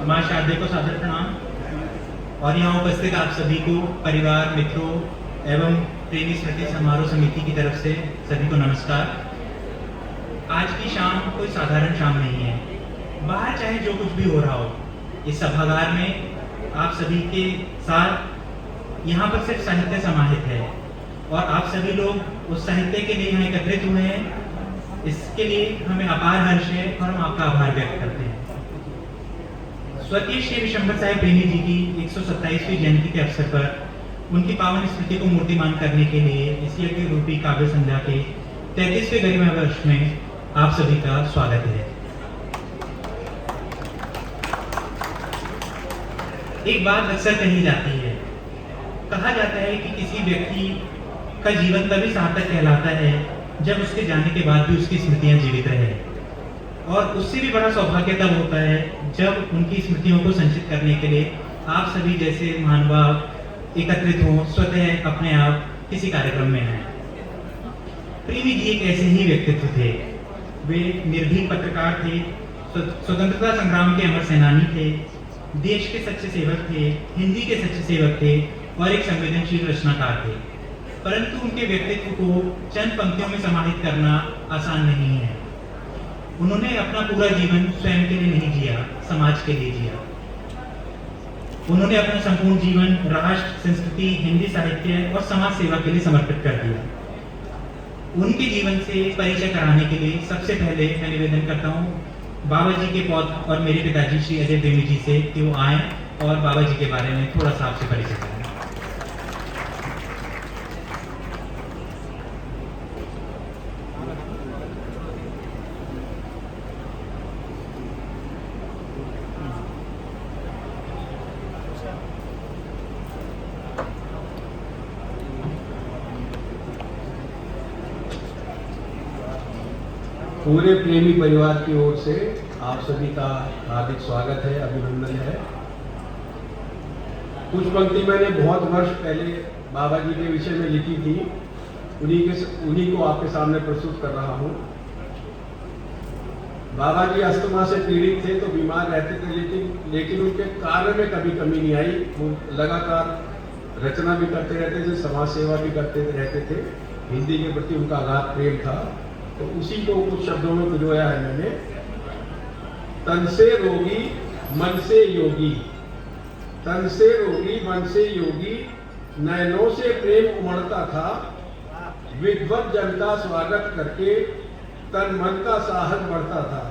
माँ शारदे को सादर प्रणाम और यहाँ उपस्थित आप सभी को परिवार, मित्रों एवं प्रेमी स्मृति समारोह समिति की तरफ से सभी को नमस्कार। आज की शाम कोई साधारण शाम नहीं है। बाहर चाहे जो कुछ भी हो रहा हो, इस सभागार में आप सभी के साथ यहाँ पर सिर्फ साहित्य समाहित है और आप सभी लोग उस साहित्य के लिए यहाँ एकत्रित हुए हैं। इसके लिए हमें अपार हर्ष है और हम आपका आभार व्यक्त करते हैं। स्वर्गीय श्री विशंबर साहेब प्रेमी जी की 127वीं जयंती के अवसर पर उनकी पावन स्मृति को मूर्तिमान करने के लिए इस यज्ञ रूपी काव्य संध्या के 33वें गरिमा वर्ष में आप सभी का स्वागत है। एक बात अक्सर कही जाती है, कहा जाता है कि किसी व्यक्ति का जीवन तभी सार्थक कहलाता है जब उसके जाने के बाद भी उसकी स्मृतियां जीवित रहे, और उससे भी बड़ा सौभाग्य तब होता है जब उनकी स्मृतियों को संचित करने के लिए आप सभी जैसे महानुभाव एकत्रित हों, स्वतः अपने आप किसी कार्यक्रम में आए। प्रेमी जी एक ऐसे ही व्यक्तित्व थे। वे निर्भीक पत्रकार थे, स्वतंत्रता संग्राम के अमर सेनानी थे, देश के सच्चे सेवक थे, हिंदी के सच्चे सेवक थे और एक संवेदनशील रचनाकार थे। परंतु उनके व्यक्तित्व को चंद पंक्तियों में समाहित करना आसान नहीं है। उन्होंने अपना पूरा जीवन स्वयं के लिए नहीं जिया, समाज के लिए जिया। उन्होंने अपना संपूर्ण जीवन राष्ट्र, संस्कृति, हिंदी साहित्य और समाज सेवा के लिए समर्पित कर दिया। उनके जीवन से परिचय कराने के लिए सबसे पहले मैं निवेदन करता हूँ बाबा जी के पौत्र और मेरे पिताजी श्री अजय प्रेमी जी से कि वो आए और बाबा जी के बारे में थोड़ा सा आपसे परिचय करें। पूरे प्रेमी परिवार की ओर से आप सभी का हार्दिक स्वागत है, अभिनंदन है। कुछ पंक्ति मैंने बहुत वर्ष पहले बाबा जी के विषय में लिखी थी, उन्हीं को आपके सामने प्रस्तुत कर रहा हूँ। बाबा जी अस्थमा से पीड़ित थे तो बीमार रहते थे, लेकिन उनके कार्य में कभी कमी नहीं आई। वो लगातार रचना भी करते रहते थे, समाज सेवा भी करते रहते थे। हिंदी के प्रति उनका अगाध प्रेम था, तो उसी को कुछ शब्दों में पिरोया है मैंने। तन से रोगी मन से योगी, तन से रोगी मन से योगी, नयनों से प्रेम उमड़ता था, विद्वत जन का स्वागत करके तन मन का साहस बढ़ता था।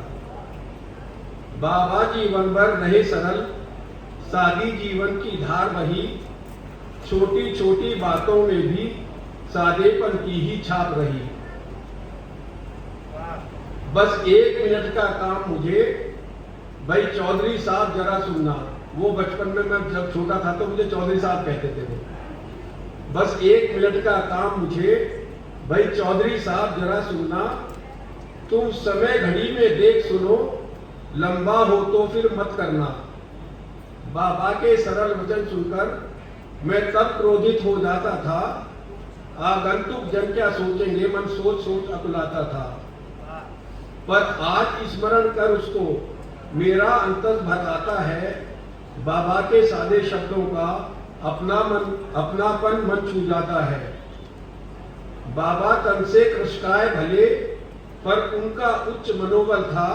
बाबा जीवन भर रहे सरल, सादी जीवन की धार बही, छोटी छोटी बातों में भी सादेपन की ही छाप रही। बस 1 मिनट का काम मुझे, भाई चौधरी साहब जरा सुनना। वो बचपन में मैं जब छोटा था तो मुझे चौधरी साहब कहते थे वो। बस 1 मिनट का काम मुझे, भाई चौधरी साहब जरा सुनना। तुम समय घड़ी में देख सुनो, लंबा हो तो फिर मत करना। बाबा के सरल वचन सुनकर मैं तब क्रोधित हो जाता था, आगंतुक जन क्या सोचेंगे मन सोच सोच अकुलाता था। पर आज स्मरण कर उसको मेरा अंतर भर आता है, बाबा के सादे शब्दों का अपनापन मन छू जाता है। बाबा तन से कृषकाय भले, पर उनका उच्च मनोबल था,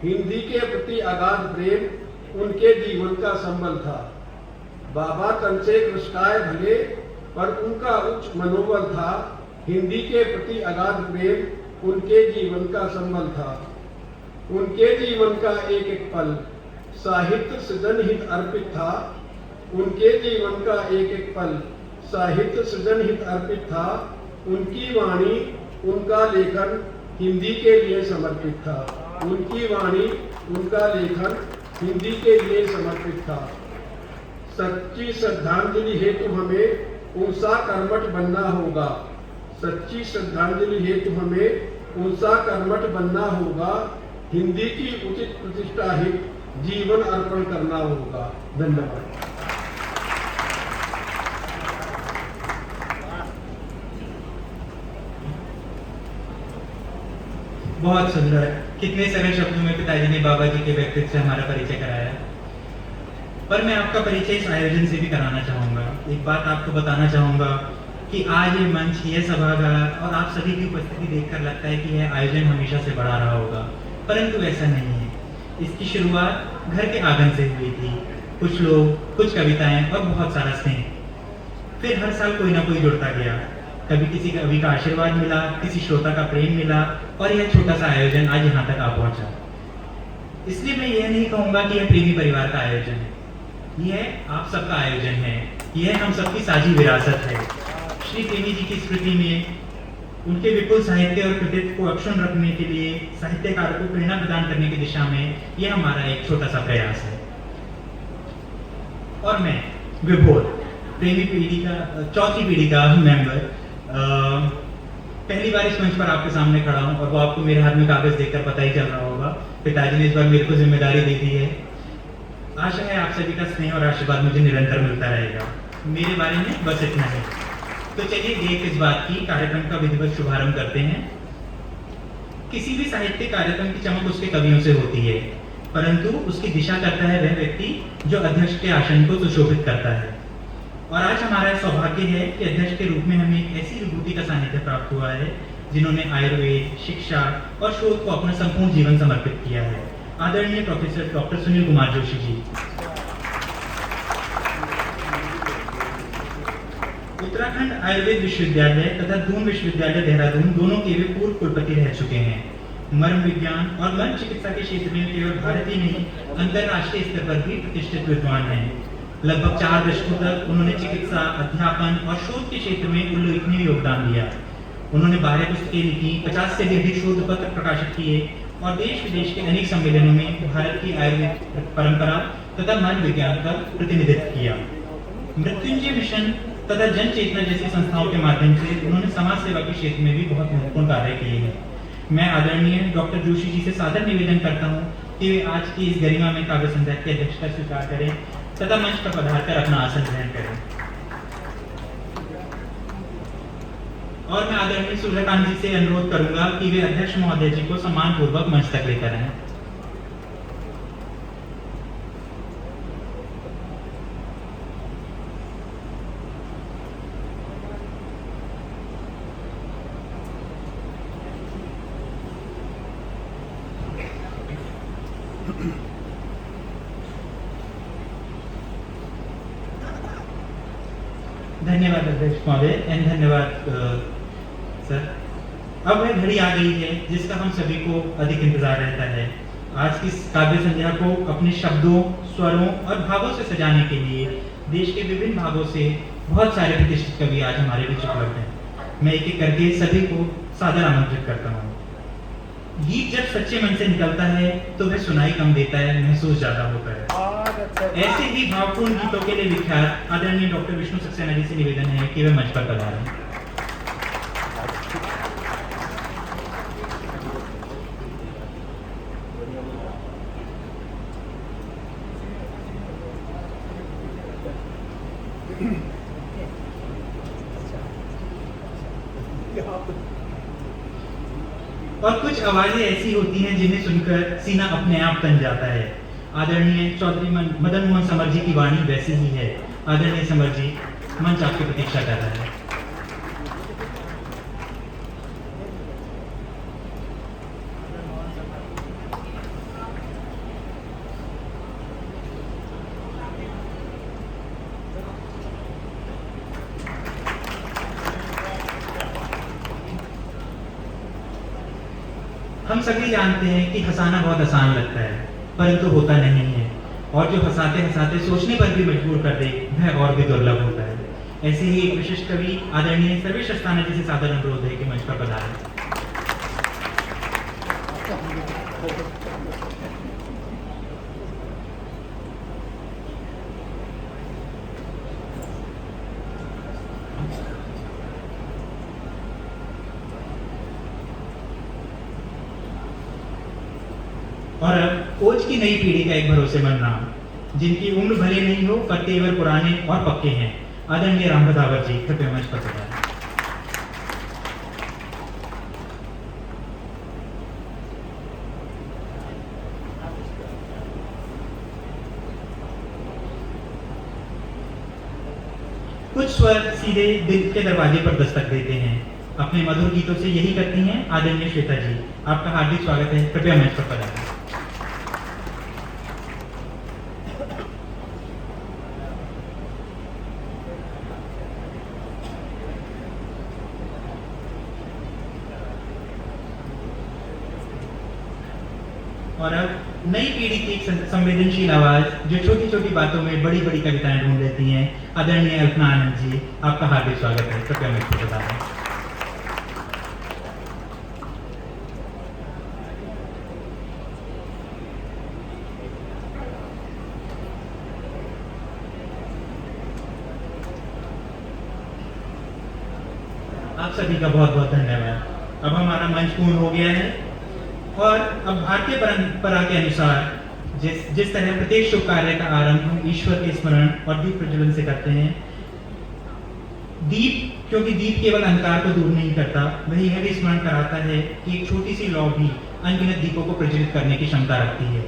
हिंदी के प्रति अगाध प्रेम उनके जीवन का संबल था। बाबा तन से कृषकाय भले, पर उनका उच्च मनोबल था, हिंदी के प्रति अगाध प्रेम उनके जीवन का संबल था। उनके जीवन का एक एक पल साहित्य सृजन हित अर्पित था। उनके जीवन का एक एक पल साहित्य सृजन हित अर्पित था। उनकी वाणी, उनका लेखन हिंदी के लिए समर्पित था। उनकी वाणी, उनका लेखन हिंदी के लिए समर्पित था। सच्ची श्रद्धांजलि हेतु हमें उनसा कर्मठ बनना होगा। सच्ची श्रद्धांजलि हेतु हमें उनसा कर्मठ बनना होगा। हिंदी की उचित प्रतिष्ठा हित जीवन अर्पण करना होगा। धन्यवाद। बहुत सुंदर, कितने सरल शब्दों में पिताजी ने बाबा जी के व्यक्तित्व से हमारा परिचय कराया। पर मैं आपका परिचय इस आयोजन से भी कराना चाहूँगा। एक बात आपको बताना चाहूँगा कि आज ये मंच, ये सभागार और आप सभी की उपस्थिति देखकर लगता है कि यह आयोजन हमेशा से बढ़ा रहा होगा, परंतु ऐसा नहीं है। इसकी शुरुआत घर के आंगन से हुई थी। कुछ लोग, कुछ कविताएं और बहुत सारा स्नेह। फिर हर साल कोई ना कोई जुड़ता गया। कभी किसी कवि का आशीर्वाद मिला, किसी श्रोता का प्रेम मिला और यह छोटा सा आयोजन आज यहाँ तक आ पहुंचा। इसलिए मैं यह नहीं कहूँगा कि यह प्रेमी परिवार का आयोजन है, यह आप सबका आयोजन है, यह हम सबकी साझी विरासत है। श्री प्रेमी जी की स्मृति में उनके विपुल साहित्य और कृतित्व को अक्षुण्ण रखने के लिए साहित्यकारों को प्रेरणा प्रदान करने की दिशा में यह हमारा एक छोटा सा प्रयास है। और मैं विभोर, प्रेमी पीढ़ी का चौथी पीढ़ी का मेंबर, पहली बार इस मंच पर आपके सामने खड़ा हूं और वो आपको मेरे हाथ में कागज देखकर पता ही चल रहा होगा। पिताजी ने इस बार मेरे को जिम्मेदारी दे दी है। आशा है आप सभी का स्नेह और आशीर्वाद मुझे निरंतर मिलता रहेगा। मेरे बारे में बस इतना ही। तो चलिए देर किस बात की, कार्यक्रम का विधिवत शुभारंभ करते हैं। किसी भी साहित्यिक कार्यक्रम की चमक उसके कवियों से होती है, परंतु उसकी दिशा करता है वह व्यक्ति जो अध्यक्ष के आसन को सुशोभित करता है। और आज हमारा सौभाग्य है कि अध्यक्ष के रूप में हमें एक ऐसी विभूति का सानिध्य प्राप्त हुआ है जिन्होंने आयुर्वेद, शिक्षा और शोध को अपना संपूर्ण जीवन समर्पित किया है। आदरणीय प्रोफेसर डॉक्टर सुनील कुमार जोशी जी। उत्तराखंड आयुर्वेद विश्वविद्यालय तथा दून विश्वविद्यालय देहरादून दोनों के वे पूर्व कुलपति रह चुके हैं। मर्म विज्ञान और मन चिकित्सा के क्षेत्र में केवल भारतीय नहीं, अंतरराष्ट्रीय स्तर पर भी प्रतिष्ठित विद्वान हैं। लगभग 4 दशकों तक उन्होंने चिकित्सा, अध्यापन और शोध के क्षेत्र में उल्लेखनीय योगदान दिया। उन्होंने 12 पुस्तकें लिखी, 50 से भी अधिक शोध पत्र प्रकाशित किए और देश विदेश के अनेक सम्मेलनों में भारत की आयुर्वेद परंपरा तथा मन विज्ञान का प्रतिनिधित्व किया। मृत्युंजय मिशन तथा जन चेतना जैसी संस्थाओं के माध्यम से उन्होंने समाज सेवा के क्षेत्र में भी बहुत महत्वपूर्ण कार्य किए हैं। मैं आदरणीय डॉक्टर जोशी जी से सादर निवेदन करता हूं कि वे आज की इस गरिमा में काव्य संध्या की अध्यक्षता स्वीकार करें तथा मंच पर पधारकर अपना आसन ग्रहण करें। और मैं आदरणीय सूर्यकांत जी से अनुरोध करूंगा कि वे अध्यक्ष महोदय जी को सम्मान पूर्वक मंच तक लेकर आए। धन्यवाद अध्यक्ष महोदय एंड धन्यवाद सर। अब वह घड़ी आ गई है जिसका हम सभी को अधिक इंतजार रहता है। आज की काव्य संध्या को अपने शब्दों, स्वरों और भावों से सजाने के लिए देश के विभिन्न भागों से बहुत सारे प्रतिष्ठित कवि आज हमारे बीच उपलब्ध हैं। मैं एक एक करके सभी को सादर आमंत्रित करता हूँ। गीत जब सच्चे मन से निकलता है तो वह सुनाई कम देता है, महसूस ज्यादा होता है। ऐसे ही भावपूर्ण गीतों के लिए विख्यात आदरणीय डॉक्टर विष्णु सक्सेना जी से निवेदन है कि वे मंच पर पधारें। और कुछ आवाजें ऐसी होती हैं जिन्हें सुनकर सीना अपने आप तन जाता है। आदरणीय चौधरी मदन मोहन समर जी की वाणी वैसी ही है। आदरणीय समर जी, मंच आपकी प्रतीक्षा कर रहा है। हम सभी जानते हैं कि हंसाना बहुत आसान लगता है, परंतु होता नहीं है। और जो हंसाते हंसाते सोचने पर भी मजबूर कर दे, वह और भी दुर्लभ होता है। ऐसे ही एक विशिष्ट कवि आदरणीय सर्वेश अस्थाना जी से सादर अनुरोध है कि मंच पर पधारें। और अब कोच की नई पीढ़ी का एक भरोसेमंद नाम, जिनकी उम्र भले नहीं हो पर तेवर पुराने और पक्के हैं, आदरणीय राम बदावर जी, कृपया मंच पर पधारें। कुछ स्वर सीधे दिल के दरवाजे पर दस्तक देते हैं। अपने मधुर गीतों से यही करती हैं आदरणीय श्वेता जी। आपका हार्दिक स्वागत है, कृपया मंच पर पधारें। और अब नई पीढ़ी की एक संवेदनशील आवाज जो छोटी छोटी बातों में बड़ी बड़ी कविताएं ढूंढ लेती हैं, आदरणीय अल्पना आनंद जी, आपका हार्दिक स्वागत है, कृपया मंच पर पधारें। आप सभी का बहुत बहुत धन्यवाद। अब हमारा मंच पूर्ण हो गया है और अब भारतीय परंपरा के अनुसार जिस तरह प्रत्येक शुभ कार्य का आरंभ हम ईश्वर के स्मरण और दीप प्रज्वलन से करते हैं, दीप क्योंकि दीप केवल अंधकार को दूर नहीं करता, वही यह भी स्मरण कराता है कि एक छोटी सी लौ भी अनगिनत दीपों को प्रज्वलित करने की क्षमता रखती है।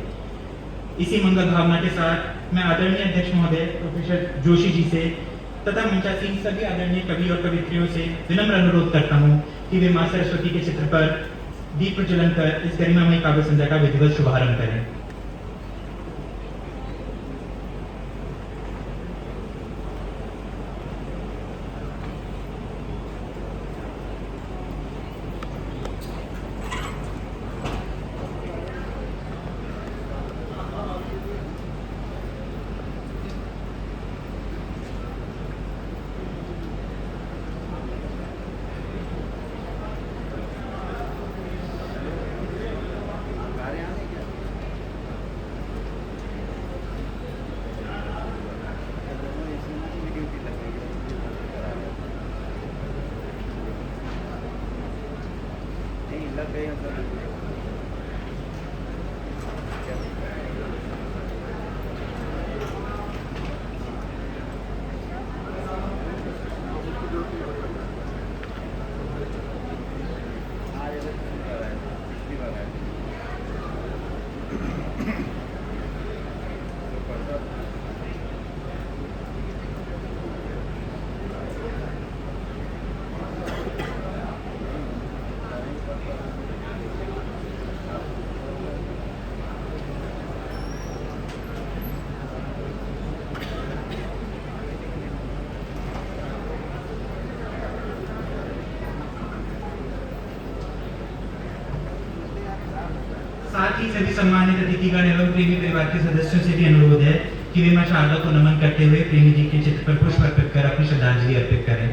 इसी मंगल भावना के साथ मैं आदरणीय अध्यक्ष महोदय प्रोफेसर जोशी जी से तथा मंचासीन सभी आदरणीय कवि और कवित्रियों से विनम्र अनुरोध करता हूँ कि वे मां सरस्वती के चित्र पर दीप प्रज्वलन कर इस गरिमामयी काव्य संध्या का विधिवत शुभारंभ करें। साथ ही सभी सम्मानित अतिथिगण एवं प्रेमी परिवार के सदस्यों से भी अनुरोध है कि वे मां शारदा को नमन करते हुए प्रेमी जी के चित्र पर पुष्प अर्पित कर अपनी श्रद्धांजलि अर्पित करें।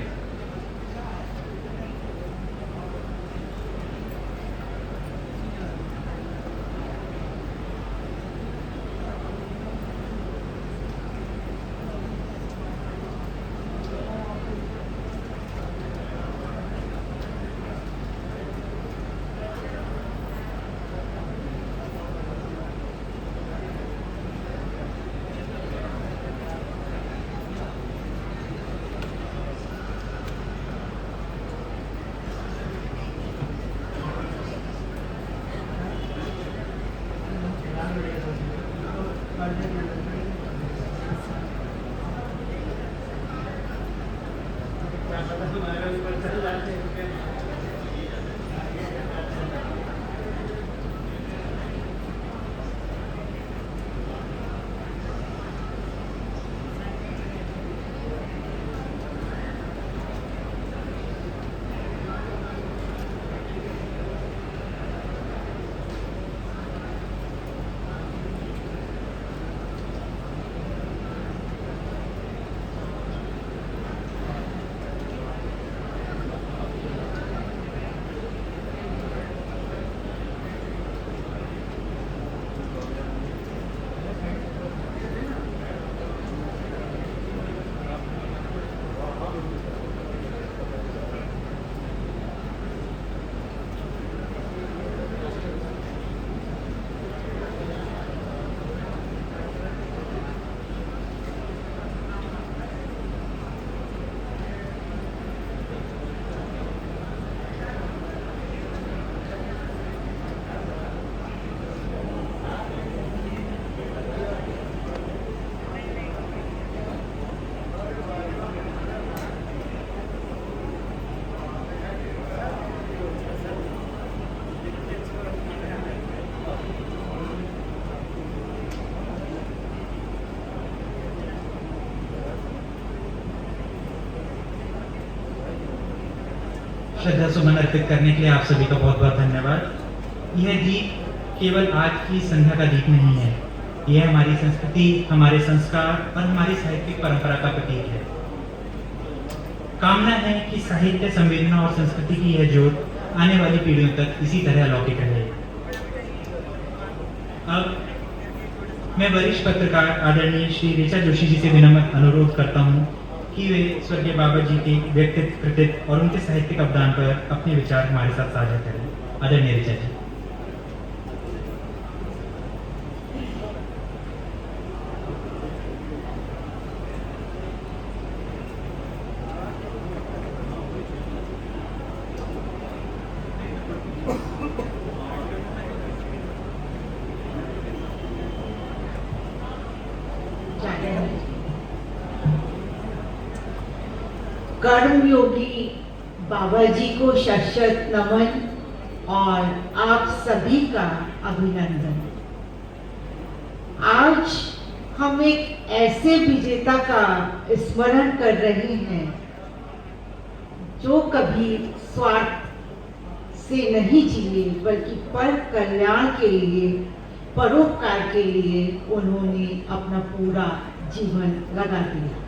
श्रद्धा सुमन अर्पित करने के लिए आप सभी का बहुत बहुत धन्यवाद। यह दीप केवल आज की संध्या का दीप नहीं है, यह हमारी संस्कृति, हमारे संस्कार और हमारी साहित्यिक परंपरा का प्रतीक है। कामना है कि साहित्य, संवेदना और संस्कृति की यह ज्योत आने वाली पीढ़ियों तक इसी तरह अलौकिक रहे। अब मैं वरिष्ठ पत्रकार आदरणीय श्री ऋचा जोशी जी से विनम्र अनुरोध करता हूं कि वे स्वर्गीय बाबा जी के व्यक्तित्व, कृतित्व और उनके साहित्यिक अवदान पर अपने विचार हमारे साथ साझा करें। आदरणीय ऋचा जी। कर्मयोगी बाबा जी को शत नमन और आप सभी का अभिनंदन। आज हम एक ऐसे विजेता का स्मरण कर रहे हैं जो कभी स्वार्थ से नहीं जिए, बल्कि पर कल्याण के लिए, परोपकार के लिए उन्होंने अपना पूरा जीवन लगा दिया।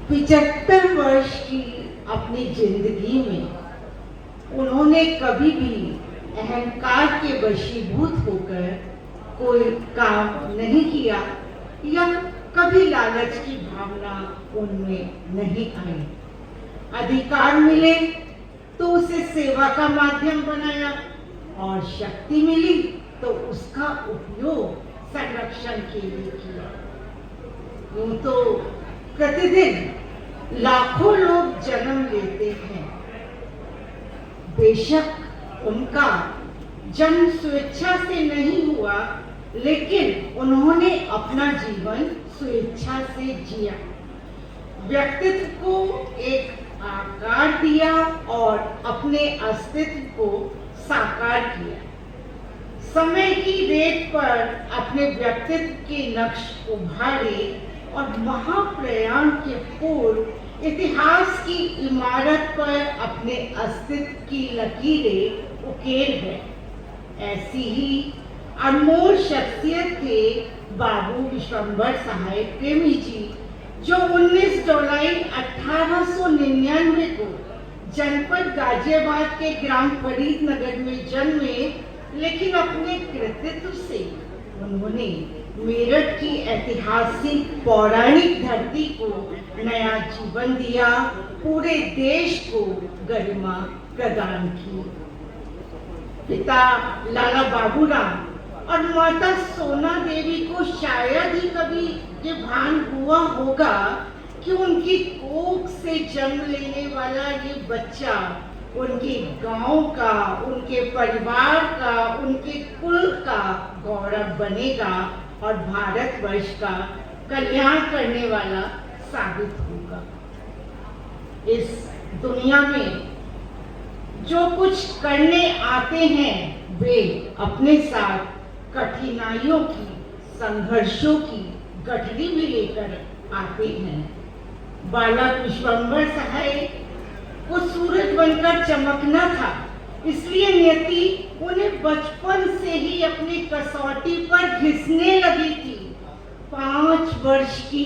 75 वर्ष की अपनी जिंदगी में उन्होंने कभी भी अहंकार के वशीभूत होकर कोई काम नहीं किया या कभी लालच की भावना उनमें नहीं आई। अधिकार मिले तो उसे सेवा का माध्यम बनाया और शक्ति मिली तो उसका उपयोग संरक्षण के लिए किया। यूं तो प्रतिदिन लाखों लोग जन्म लेते हैं। बेशक उनका जन्म स्वेच्छा से नहीं हुआ, लेकिन उन्होंने अपना जीवन स्वेच्छा से जिया, व्यक्तित्व को एक आकार दिया और अपने अस्तित्व को साकार किया। समय की रेत पर अपने व्यक्तित्व के नक्श उभारे और महाप्रयाण के पूर्व इतिहास की इमारत पर अपने अस्तित्व की लकीरें उकेर गए। ऐसी ही अनमोल शख्सियत थे बाबू विश्वंभर सहाय प्रेमी जी, जो 19 जुलाई 1899 को जनपद गाजियाबाद के ग्राम फरीदनगर में जन्मे, लेकिन अपने कृतित्व से उन्होंने मेरठ की ऐतिहासिक पौराणिक धरती को नया जीवन दिया, पूरे देश को गरिमा प्रदान की। पिता लाला बाबूराम और माता सोना देवी को शायद ही कभी ये भान हुआ होगा कि उनकी कोख से जन्म लेने वाला ये बच्चा उनके गांव का, उनके परिवार का, उनके कुल का गौरव बनेगा और भारतवर्ष का कल्याण करने वाला साबित होगा। इस दुनिया में जो कुछ करने आते हैं वे अपने साथ कठिनाइयों की, संघर्षों की गठरी भी लेकर आते हैं। बालक विश्वंभर सहाय को सूरज बनकर चमकना था, इसलिए नियति उन्हें बचपन से ही अपनी कसौटी पर घिसने लगी थी। 5 वर्ष की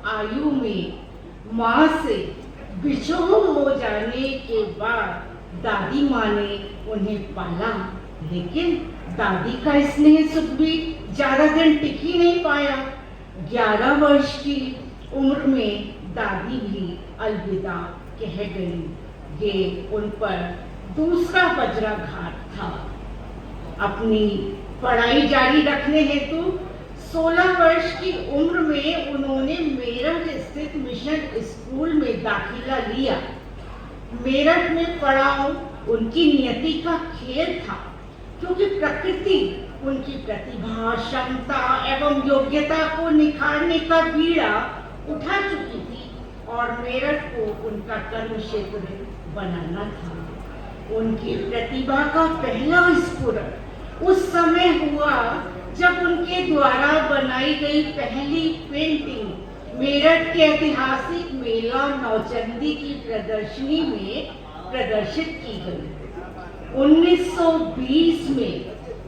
आयु में माँ से बिछोह हो जाने के बाद दादी माँ ने उन्हें पाला, लेकिन दादी का स्नेह सुख भी ज्यादा दिन टिक ही नहीं पाया। 11 वर्ष की उम्र में दादी भी अलविदा कह गई। ये उन पर दूसरा वज्राघात था। अपनी पढ़ाई जारी रखने हेतु 16 वर्ष की उम्र में उन्होंने मेरठ स्थित मिशन स्कूल में दाखिला लिया। मेरठ में पढ़ाओ उनकी नियति का खेल था, क्योंकि प्रकृति उनकी प्रतिभा, क्षमता एवं योग्यता को निखारने का बीड़ा उठा चुकी थी और मेरठ को उनका कर्म क्षेत्र बनाना था। उनकी प्रतिभा का पहला स्फुरण उस समय हुआ जब उनके द्वारा बनाई गई पहली पेंटिंग मेरठ के ऐतिहासिक मेला नौचंदी की प्रदर्शनी में प्रदर्शित की गई। 1920 में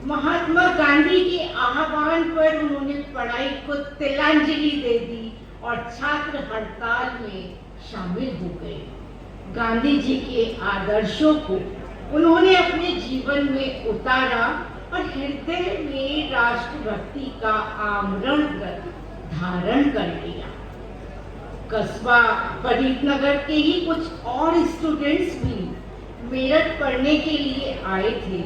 महात्मा गांधी के आह्वान पर उन्होंने पढ़ाई को तिलांजलि दे दी और छात्र हड़ताल में शामिल हो गए। गांधी जी के आदर्शों को उन्होंने अपने जीवन में उतारा और हृदय में राष्ट्रभक्ति का आमरण धारण कर लिया। कस्बा फरीदनगर के ही कुछ और स्टूडेंट्स भी मेरठ पढ़ने के लिए आए थे।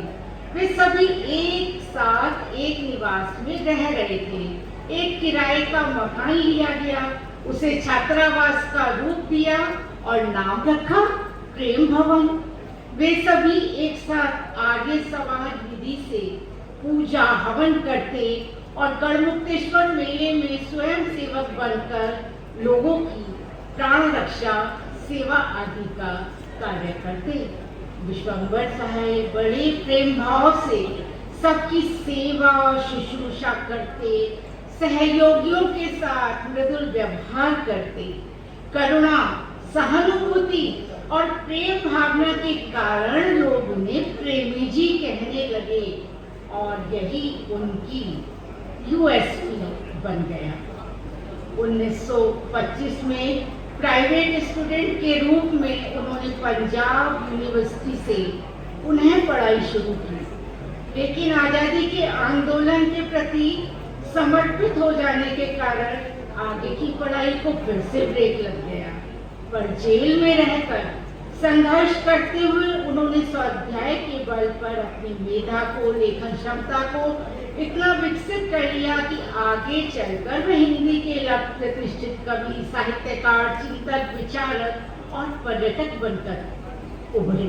वे सभी एक साथ एक निवास में रह रहे थे। एक किराए का मकान लिया गया, उसे छात्रावास का रूप दिया और नाम रखा प्रेम भवन। वे सभी एक साथ आर्य समाज विधि से पूजा हवन करते और गढ़मुक्तेश्वर मेले में स्वयं सेवक बनकर लोगों की प्राण रक्षा सेवा आदि का कार्य करते। विश्वम्बर साहेब बड़े प्रेम भाव से सबकी सेवा शुश्रूषा करते, सहयोगियों के साथ मृदुल व्यवहार करते। करुणा, सहानुभूति और प्रेम भावना के कारण लोग उन्हें प्रेमी जी कहने लगे और यही उनकी यूएसपी बन गया। 1925 में प्राइवेट स्टूडेंट के रूप में उन्होंने पंजाब यूनिवर्सिटी से पुनः पढ़ाई शुरू की, लेकिन आज़ादी के आंदोलन के प्रति समर्पित हो जाने के कारण आगे की पढ़ाई को फिर से ब्रेक लग गया। पर जेल में रहकर संघर्ष करते हुए उन्होंने स्वाध्याय के बल पर अपनी मेधा को, लेखन क्षमता को इतना विकसित कर लिया कि आगे चलकर वे हिंदी के प्रतिष्ठित कवि, साहित्यकार, चिंतक, विचारक और पर्यटक बनकर उभरे।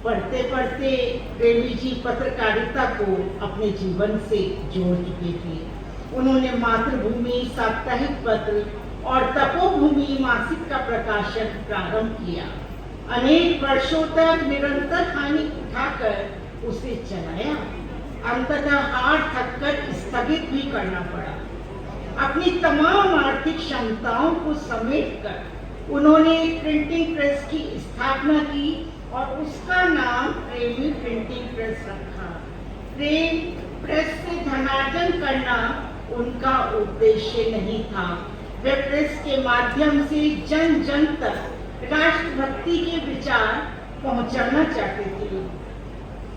पढ़ते पढ़ते प्रेमी जी पत्रकारिता को अपने जीवन से जोड़ चुके थे। उन्होंने मातृभूमि साप्ताहिक पत्र और तपोभूमि मासिक का प्रकाशन प्रारंभ किया। अनेक वर्षों तक निरंतर हानि उठाकर उसे चलाया। अंततः हार थककर स्थगित भी करना पड़ा। अपनी तमाम आर्थिक क्षमताओं को समेटकर उन्होंने एक प्रिंटिंग प्रेस की स्थापना की और उसका नाम प्रेमी प्रिंटिंग प्रेस रखा। प्रेम प्रेस से धनार्जन करना उनका उद्देश्य नहीं था। वे प्रेस के माध्यम से जन जन तक राष्ट्रभक्ति के विचार पहुंचाना चाहते थे।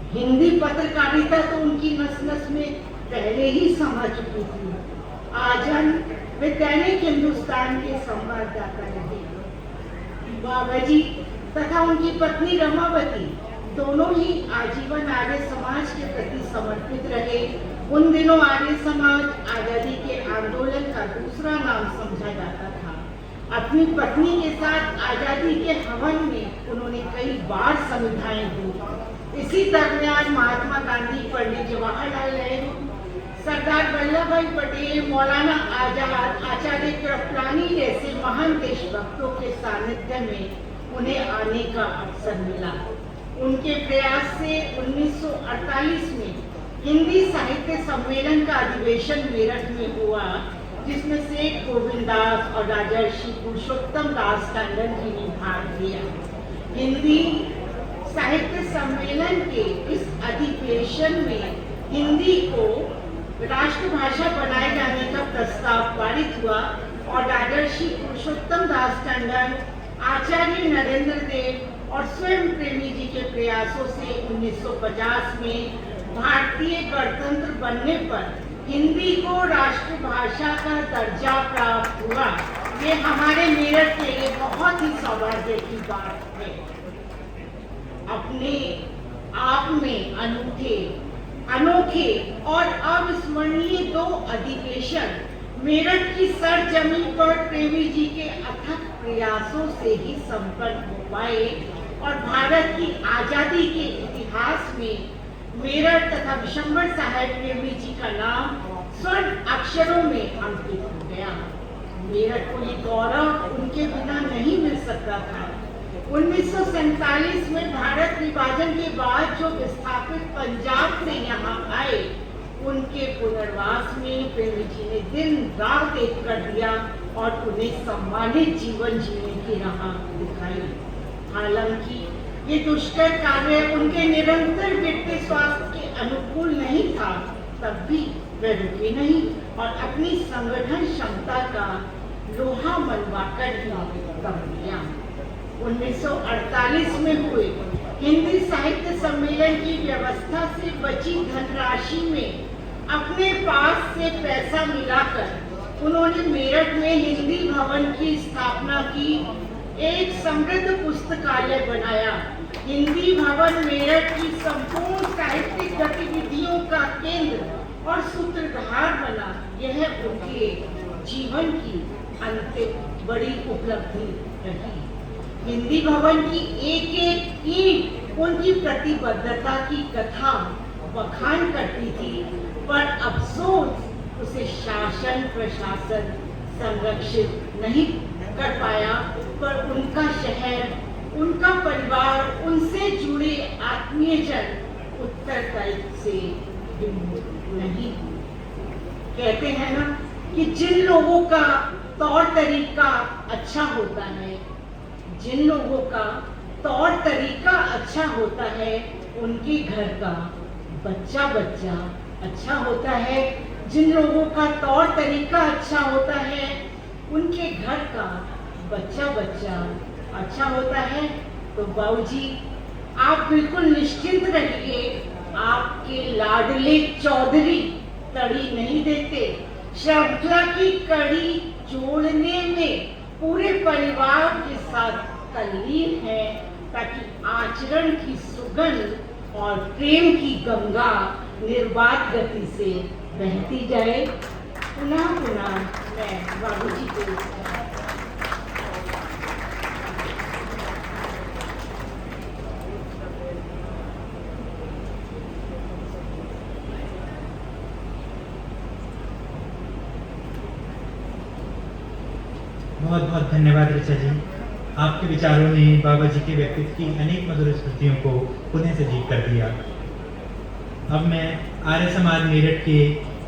हिंदी पत्रकारिता तो उनकी नस नस में पहले ही समा चुकी थी। आजन वे दैनिक हिंदुस्तान के संवाददाता रहे। बाबा जी तथा उनकी पत्नी रमावती दोनों ही आजीवन आर्य समाज के प्रति समर्पित रहे। उन दिनों आर्य समाज आजादी के आंदोलन का दूसरा नाम समझा जाता था। अपनी पत्नी के साथ आजादी के हवन में उन्होंने कई बार संविधाएं दी। इसी दरमियान महात्मा गांधी, पंडित जवाहरलाल नेहरू, सरदार वल्लभ भाई पटेल, मौलाना आजाद, आचार्य कृपलानी जैसे महान देशभक्तों के सानिध्य में उन्हें आने का अवसर मिला। उनके प्रयास से 1948 में हिंदी साहित्य सम्मेलन का अधिवेशन मेरठ में हुआ, जिसमें सेठ गोविंदास और राजर्षि पुरुषोत्तम दास टंडन जी ने भाग लिया। हिंदी साहित्य सम्मेलन के इस अधिवेशन में हिंदी को राष्ट्रभाषा बनाए जाने का प्रस्ताव पारित हुआ और राजर्षि पुरुषोत्तम दास टंडन, आचार्य नरेंद्र देव और स्वयं प्रेमी जी के प्रयासों से 1950 में भारतीय गणतंत्र बनने पर हिंदी को राष्ट्रभाषा का दर्जा प्राप्त हुआ। ये हमारे मेरठ के लिए बहुत ही सौभाग्य की बात है। अपने आप में अनोखे और अविस्मरणीय दो अधिवेशन मेरठ की सरजमीन पर प्रेमी जी के अथक प्रयासों से ही संपन्न हो पाए और भारत की आजादी के इतिहास में मेरठ तथा विशंबर साहेब प्रेमी जी का नाम स्वर्ण अक्षरों में अंकित हो गया। मेरठ को ये गौरव उनके बिना नहीं मिल सकता था। 1947 में भारत विभाजन के बाद जो विस्थापित पंजाब से यहाँ आए, उनके पुनर्वास में प्रेमी जी ने दिन रात एक कर दिया और उन्हें सम्मानित जीवन जीने की राह दिखाई। हालांकि ये दुष्कर कार्य उनके निरंतर गिरते स्वास्थ्य के अनुकूल नहीं था, तब भी वे रुके नहीं और अपनी संगठन क्षमता का लोहा मनवाकर ही दम लिया। 1948 में हुए हिंदी साहित्य सम्मेलन की व्यवस्था से बची धनराशि में अपने पास से पैसा मिलाकर उन्होंने मेरठ में हिंदी भवन की स्थापना की, एक समृद्ध पुस्तकालय बनाया। हिंदी भवन मेरठ की संपूर्ण साहित्यिक गतिविधियों का केंद्र और सूत्रधार बना। यह उनके जीवन की अंतिम बड़ी उपलब्धि रही। हिंदी भवन की एक एक ईंट उनकी प्रतिबद्धता की कथा बखान करती थी, पर अफसोस उसे शासन प्रशासन संरक्षित नहीं कर पाया। पर उनका शहर, उनका परिवार, उनसे जुड़े आत्मीयजन उत्तरदायित्व से विमुक्त नहीं। कहते हैं ना कि जिन लोगों का तौर तरीका अच्छा होता है, जिन लोगों का तौर तरीका अच्छा होता है, उनके घर का बच्चा बच्चा अच्छा होता है। जिन लोगों का तौर तरीका अच्छा होता है, उनके घर का बच्चा बच्चा अच्छा होता है। तो बाबूजी, आप बिल्कुल निश्चिंत रहिए, आपके लाडले चौधरी तड़ी नहीं देते। श्रृंखला की कड़ी जोड़ने में पूरे परिवार के साथ तल्लीन है, ताकि आचरण की सुगंध और प्रेम की गंगा निर्बाध गति से बहती जाए। पुनः पुनः मैं बाबूजी को बहुत बहुत धन्यवाद ऋचा जी। आपके विचारों ने बाबा जी के व्यक्तित्व की अनेक मधुर स्मृतियों को पुनः सजीव कर दिया। अब मैं आर्य समाज मेरठ के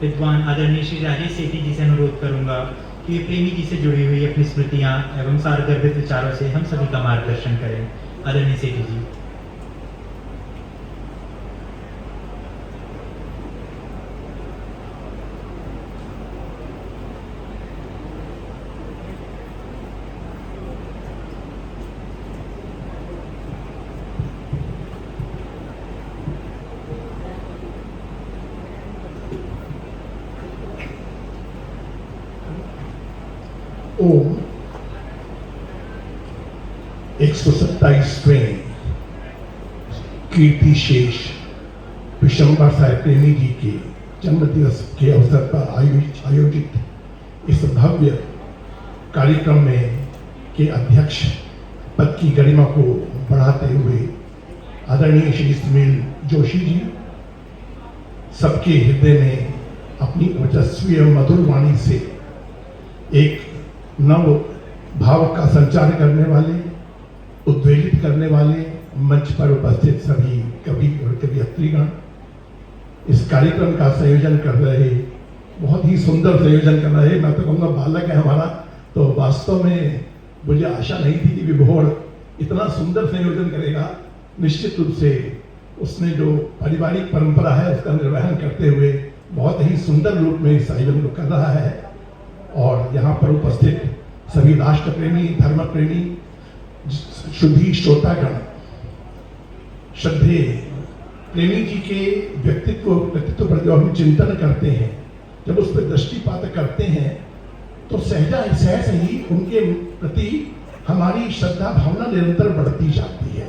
विद्वान आदरणीय श्री राजेश सेठी जी से अनुरोध करूंगा कि वे प्रेमी जी से जुड़ी हुई अपनी स्मृतियां एवं सारगर्भित विचारों से हम सभी का मार्गदर्शन करें। आदरणीय सेठी जी। ओम 127वें कीर्ति शेष विशंबर साहेब प्रेमी जी के जन्मदिवस के अवसर पर आयोजित इस भव्य कार्यक्रम में के अध्यक्ष पद की गरिमा को बढ़ाते हुए आदरणीय श्री सुनील जोशी जी सबके हृदय में अपनी ओजस्वी और मधुर वाणी से एक नव भाव का संचार करने वाले, उद्वेलित करने वाले, मंच पर उपस्थित सभी कवि और कवियत्रीगण, इस कार्यक्रम का संयोजन कर रहे, बहुत ही सुंदर संयोजन कर रहे। मैं तो कहूँगा बालक है हमारा, तो वास्तव में मुझे आशा नहीं थी कि विभोर इतना सुंदर संयोजन करेगा। निश्चित रूप से उसने जो पारिवारिक परंपरा है उसका निर्वहन करते हुए बहुत ही सुंदर रूप में इस आयोजन को कर रहा है। और यहाँ पर उपस्थित सभी राष्ट्र प्रेमी, धर्म प्रेमी, शुद्धि श्रोतागण, श्रद्धेय प्रेमी जी के व्यक्तित्व पर जब हम चिंतन करते हैं, जब उस पर दृष्टिपात करते हैं, तो सहज ही उनके प्रति हमारी श्रद्धा भावना निरंतर बढ़ती जाती है।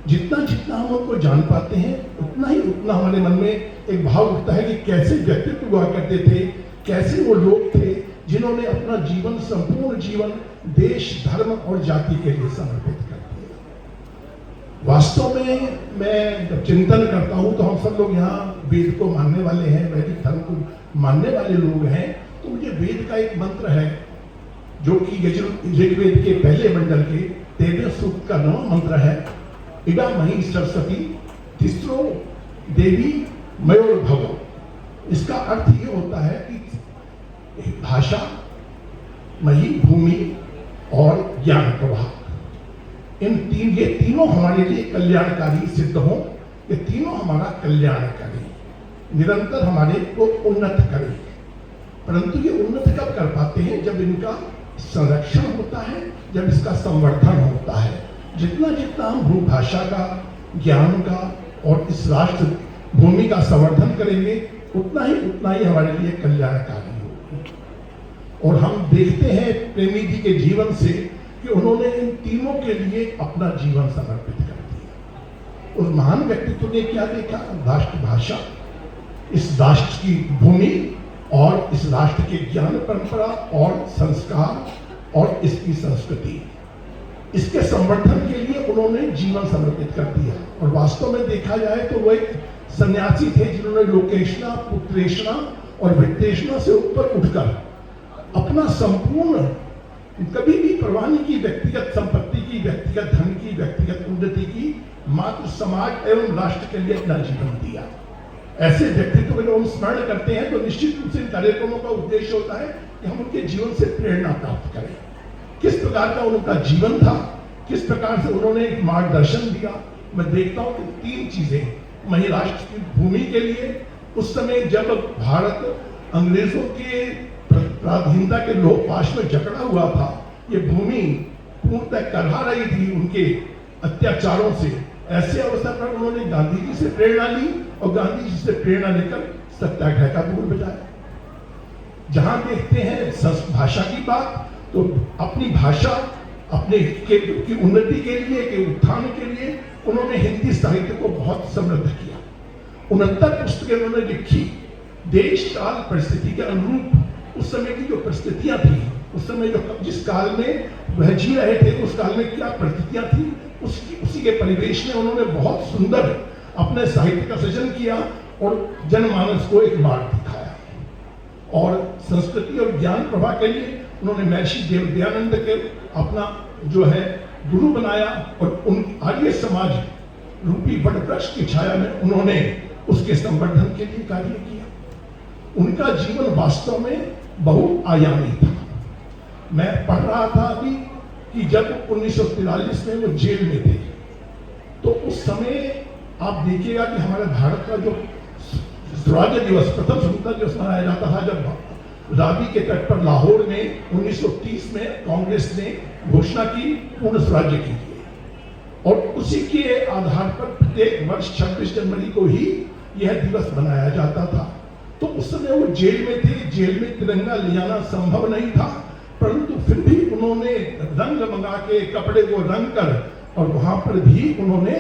जितना जितना हम उनको जान पाते हैं, उतना हमारे मन में एक भाव उठता है कि कैसे व्यक्तित्व हुआ करते थे, कैसे वो लोग थे जिन्होंने अपना जीवन, संपूर्ण जीवन देश, धर्म और जाति के लिए समर्पित कर दिया। वास्तव में मैं जब चिंतन करता हूं तो हम सब लोग यहाँ वेद को मानने वाले हैं, वैदिक धर्म को मानने वाले लोग हैं। तो मुझे वेद का एक मंत्र है जो कि ऋग्वेद के पहले मंडल के 13वें सूक्त का 9वां मंत्र है, इडा मही सरस्वती तिस्रो देवी मयोर भव। इसका अर्थ ये होता है कि भाषा, मही, भूमि और ज्ञान प्रवाह, ये तीनों हमारे लिए कल्याणकारी सिद्ध हो, ये तीनों हमारा कल्याण करें, निरंतर हमारे को उन्नत करें। परंतु ये उन्नत कब कर पाते हैं? जब इनका संरक्षण होता है, जब इसका संवर्धन होता है। जितना जितना हम भूभाषा का, ज्ञान का और इस राष्ट्र भूमि का संवर्धन करेंगे, उतना ही हमारे लिए कल्याणकारी होगा। और हम देखते हैं प्रेमी जी के जीवन से कि उन्होंने इन तीनों के लिए अपना जीवन समर्पित कर दिया। उस महान व्यक्तित्व ने क्या देखा? राष्ट्रभाषा, इस राष्ट्र की भूमि और इस राष्ट्र के ज्ञान परंपरा और संस्कार और इसकी संस्कृति, इसके संवर्धन के लिए उन्होंने जीवन समर्पित कर दिया। और वास्तव में देखा जाए तो वो एक सन्यासी थे जिन्होंने लोकेशना, पुत्रेशना और वित्तेशना से ऊपर उठकर अपना संपूर्ण, कभी भी परवाह नहीं की व्यक्तिगत संपत्ति की, व्यक्तिगत धन की, व्यक्तिगत उन्नति की, मात्र समाज एवं राष्ट्र के लिए अपना जीवन दिया। ऐसे व्यक्तित्व को जब हम स्मरण करते हैं तो निश्चित रूप से इन कार्यक्रमों का उद्देश्य होता है कि हम उनके जीवन से प्रेरणा प्राप्त करें। किस प्रकार का उनका जीवन था, किस प्रकार से उन्होंने एक मार्गदर्शन दिया। मैं देखता हूं कि 3 चीजें मही राष्ट्र की भूमि के लिए, उस समय जब भारत अंग्रेजों के पराधीनता के लोहपाश में जकड़ा हुआ था, ये भूमि पूर्णतः करहा रही थी उनके अत्याचारों से। ऐसे अवसर पर उन्होंने गांधी जी से प्रेरणा ली और गांधी जी से प्रेरणा लेकर सत्याग्रह का दूर बजाया। जहां देखते हैं भाषा की बात, तो अपनी भाषा, अपने की उन्नति के लिए, के उत्थान के लिए उन्होंने हिंदी साहित्य को बहुत समृद्ध किया। 69 पुस्तकें उन्होंने लिखी, देश काल परिस्थिति के अनुरूप उस समय की जो परिस्थितियां थी, उस समय जो जिस काल में वह जी रहे थे, उस काल में क्या परिस्थितियां थी, उसी के परिवेश में उन्होंने बहुत सुंदर अपने साहित्य का सृजन किया और जनमानस को एक मार्ग दिखाया। और संस्कृति और ज्ञान प्रवाह के लिए उन्होंने महर्षि देवदयानंद के अपना जो है गुरु बनाया और उन आर्य समाज रूपी वटवृक्ष की छाया में उन्होंने उसके संवर्धन के लिए कार्य किया। उनका जीवन वास्तव में बहुआयामी था। मैं पढ़ रहा था अभी कि जब 1943 में वो जेल में थे, तो उस समय आप देखिएगा कि हमारे भारत का जो स्वराज्य दिवस, प्रथम स्वतंत्रता दिवस मनाया जाता था, जब रावी के तट पर लाहौर में 1930 में कांग्रेस ने घोषणा की पूर्ण स्वराज्य की लिए, और उसी के आधार पर प्रत्येक वर्ष 26 जनवरी को ही यह दिवस मनाया जाता था। तो उस समय वो जेल में थे, जेल में तिरंगा ले जाना संभव नहीं था, परंतु फिर भी उन्होंने रंग मंगा के कपड़े को रंग कर और वहां पर भी उन्होंने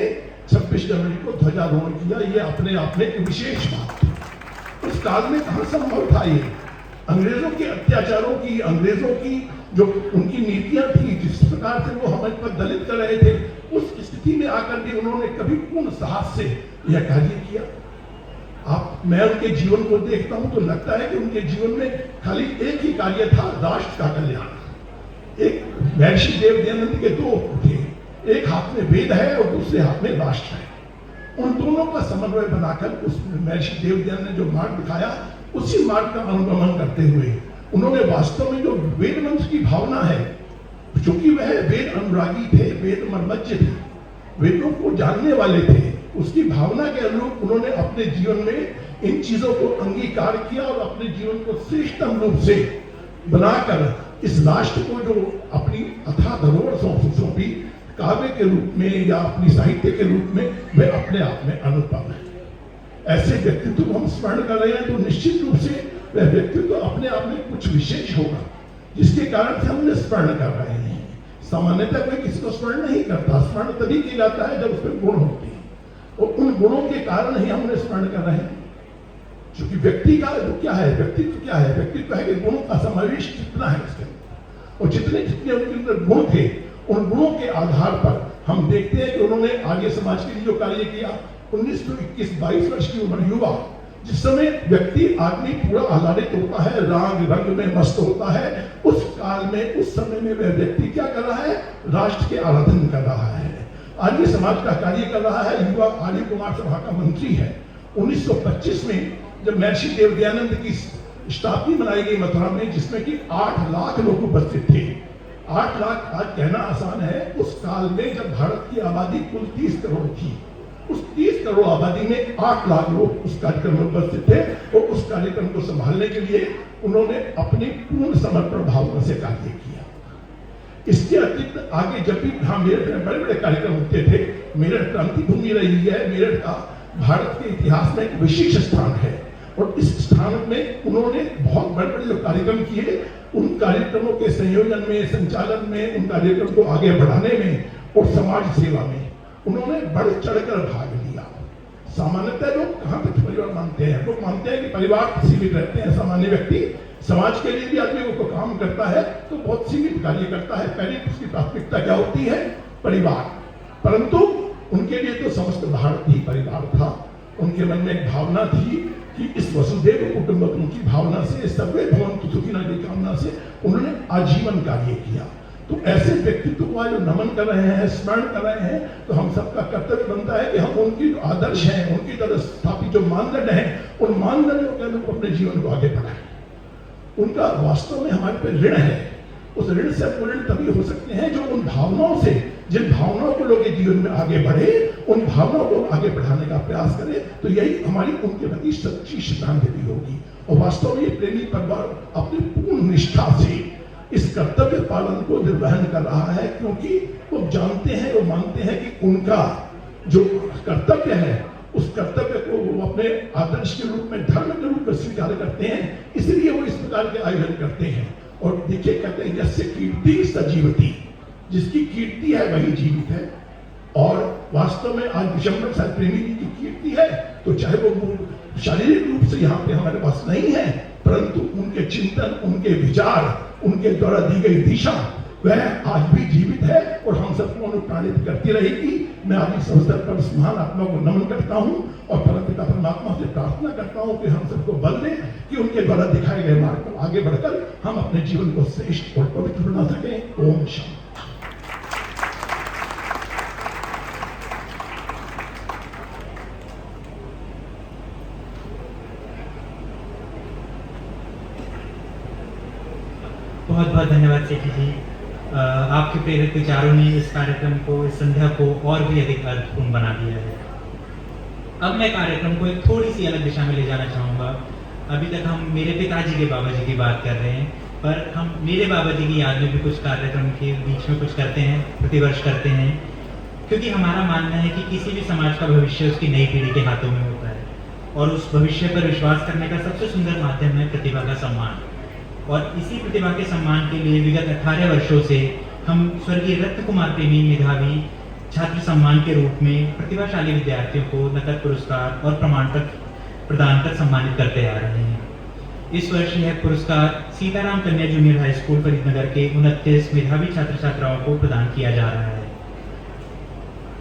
26 जनवरी को ध्वजारोहण किया। ये अपने आप में एक विशेष बात थी। उस काल में कहां संभव था ये? अंग्रेजों के अत्याचारों की, अंग्रेजों की जो उनकी नीतियां थी, जिस प्रकार से वो हमें पर दलित कर रहे थे, उस स्थिति में आकर भी उन्होंने कभी पूर्ण साहस से यह कार्य किया। मैं उनके जीवन को देखता हूं तो लगता है कि उनके जीवन में खाली एक ही कार्य था, राष्ट्र का कल्याण। एक महर्षि देवदयानंद के 2 थे, एक हाथ में वेद है और दूसरे हाथ में राष्ट्र है। उन दोनों का समन्वय बनाकर उस महर्षि देवदयानंद ने जो मार्ग दिखाया, उसी मार्ग का अनुगमन करते हुए उन्होंने वास्तव में जो वेद मंत्र की भावना है, चूंकि वह वेद अनुरागी थे, वेद मर्मज्ञ थे, वेदों को जानने वाले थे, उसकी भावना के अनुरूप उन्होंने अपने जीवन में इन चीजों को अंगीकार किया और अपने जीवन को श्रेष्ठतम रूप से बनाकर इस राष्ट्र को जो अपनी अथाह धरोहर सौंपी, काव्य के रूप में या अपनी साहित्य के रूप में, वह अपने आप में अनुपम है। ऐसे व्यक्तित्व को हम स्मरण कर रहे हैं तो निश्चित रूप से वह व्यक्तित्व अपने आप में कुछ विशेष होगा, जिसके कारण से हम उन्हें स्मरण कर रहे हैं। सामान्यतः कोई किसी को स्मरण नहीं करता, स्मरण तभी किया जाता है जब उसमें गुण होते हैं, और उन गुणों के कारण ही हम उन्हें स्मरण कर रहे हैं। क्योंकि व्यक्ति का जो क्या है, व्यक्तित्व क्या है? व्यक्तित्व है कि गुणों का समावेश कितना है उसके अंदर, और जितने जितने उनके अंदर गुण थे, उन गुणों के आधार पर हम देखते हैं कि उन्होंने आर्य समाज के लिए जो कार्य किया। 1921-22 वर्ष की उम्र, युवा, जिस समय व्यक्ति आदमी पूरा आह्लादित होता है, राग रंग में मस्त होता है, उस काल में, उस समय में वह व्यक्ति क्या कर रहा है? राष्ट्र के आराधन कर रहा है, आर्य समाज का कार्य कर रहा है। युवा आर्य कुमार सभा का मंत्री है। 1925 में जब महर्षि देवदयानंद की शताब्दी मनाई गई मथुरा में, जिसमें कि 8 लाख लोग उपस्थित थे। 8 लाख आज कहना आसान है, उस काल में जब भारत की आबादी कुल 30 करोड़ थी, उस 30 करोड़ आबादी में 8 लाख लोग उस कार्यक्रम में उपस्थित थे और उस कार्यक्रम को संभालने के लिए उन्होंने अपनी पूर्ण समर्पण भावना से कार्य किया। इसके अतिरिक्त आगे जब भी यहाँ मेरठ में बड़े बड़े कार्यक्रम होते थे, मेरठ क्रांति भूमि रही है, मेरठ का भारत के इतिहास में एक विशिष्ट स्थान है और इस स्थान में उन्होंने बहुत बड़े बड़े जो कार्यक्रम किए, उन कार्यक्रमों के संयोजन में, संचालन में, उन कार्यक्रम को आगे बढ़ाने में और समाज सेवा में उन्होंने बढ़ चढ़कर भाग लिया। सामान्यतः लोग कहाँ तक परिवार मानते हैं? लोग मानते हैं कि परिवार सीमित रहते हैं, सामान्य व्यक्ति समाज के लिए भी आदमी को काम करता है तो बहुत सीमित कार्य करता है, पहले उसकी प्राथमिकता क्या होती है? परिवार। परंतु उनके लिए तो समस्त भारत ही परिवार था। उनके मन में एक भावना थी कि इस वसुधैव कुटुंबकम की भावना से, सर्वे भवन्तु सुखिनः की कामना से उन्होंने आजीवन कार्य किया। तो ऐसे व्यक्तित्व को आज नमन कर रहे हैं, स्मरण कर रहे हैं, तो हम सबका कर्तव्य बनता है कि हम उनकी जो आदर्श हैं, उनकी तरह स्थापित जो मानदंड हैं, उन मानदंडों के अनुरूप अपने जीवन को आगे बढ़ाएं। उनका वास्तव में हमारे पे ऋण है। उस ऋण से पूर्ण तभी हो सकते हैं जो उन भावनाओं से, जिन भावनाओं को लोग जीवन में आगे बढ़े, उन भावनाओं को आगे बढ़ाने का प्रयास करें, तो यही हमारी उनके प्रति सच्ची श्रद्धांजलि होगी। और वास्तव में ये प्रेमी परिवार अपनी पूर्ण निष्ठा से इस कर्तव्य पालन को निर्वहन कर रहा है, क्योंकि वो जानते हैं, वो मानते हैं कि उनका जो कर्तव्य है, उस कर्तव्य को वो अपने आदर्श के रूप में, धर्म के रूप में स्वीकार करते हैं, इसलिए वो इस प्रकार के आयोजन करते हैं। और देखिए, कहते हैं यस्य कीर्ति सजीवति, जिसकी कीर्ति है वही जीवित है। और वास्तव में आज विशंबर साहब प्रेमी जी की कीर्ति है, तो चाहे वो शारीरिक रूप से यहाँ पे हमारे पास नहीं है, परंतु उनके चिंतन, उनके विचार, उनके द्वारा दी गई दिशा वह आज भी जीवित है और हम सबको अनुप्राणित करती रहेगी। मैं आज इस अवसर पर इस महान आत्मा को नमन करता हूँ और परमपिता परमात्मा से प्रार्थना करता हूँ कि हम सबको बल दें कि उनके द्वारा दिखाए गए मार्ग पर आगे बढ़कर हम अपने जीवन को श्रेष्ठ और पवित्र बना सकें। ओम शांति। बहुत बहुत धन्यवाद सेठी जी। आपके प्रेरक विचारों ने इस कार्यक्रम को, इस संध्या को और भी अधिक अर्थपूर्ण बना दिया है। अब मैं कार्यक्रम को एक थोड़ी सी अलग दिशा में ले जाना चाहूँगा। अभी तक हम मेरे पिताजी के बाबा जी की बात कर रहे हैं, पर हम मेरे बाबा जी की याद में भी कुछ कार्यक्रम के बीच में कुछ करते हैं, प्रतिवर्ष करते हैं, क्योंकि हमारा मानना है कि किसी भी समाज का भविष्य उसकी नई पीढ़ी के हाथों में होता है और उस भविष्य पर विश्वास करने का सबसे सुंदर माध्यम है प्रतिभा का सम्मान। और इसी प्रतिभा के सम्मान के लिए विगत 18 वर्षों से हम स्वर्गीय रत्न कुमार प्रेमी मेधावी छात्र सम्मान के रूप में प्रतिभाशाली विद्यार्थियों को नकद पुरस्कार और प्रमाण पत्र प्रदान कर सम्मानित करते आ रहे हैं। इस वर्ष यह पुरस्कार सीताराम कन्या जूनियर हाई स्कूल फरीदनगर के 29 मेधावी छात्र छात्राओं को प्रदान किया जा रहा है।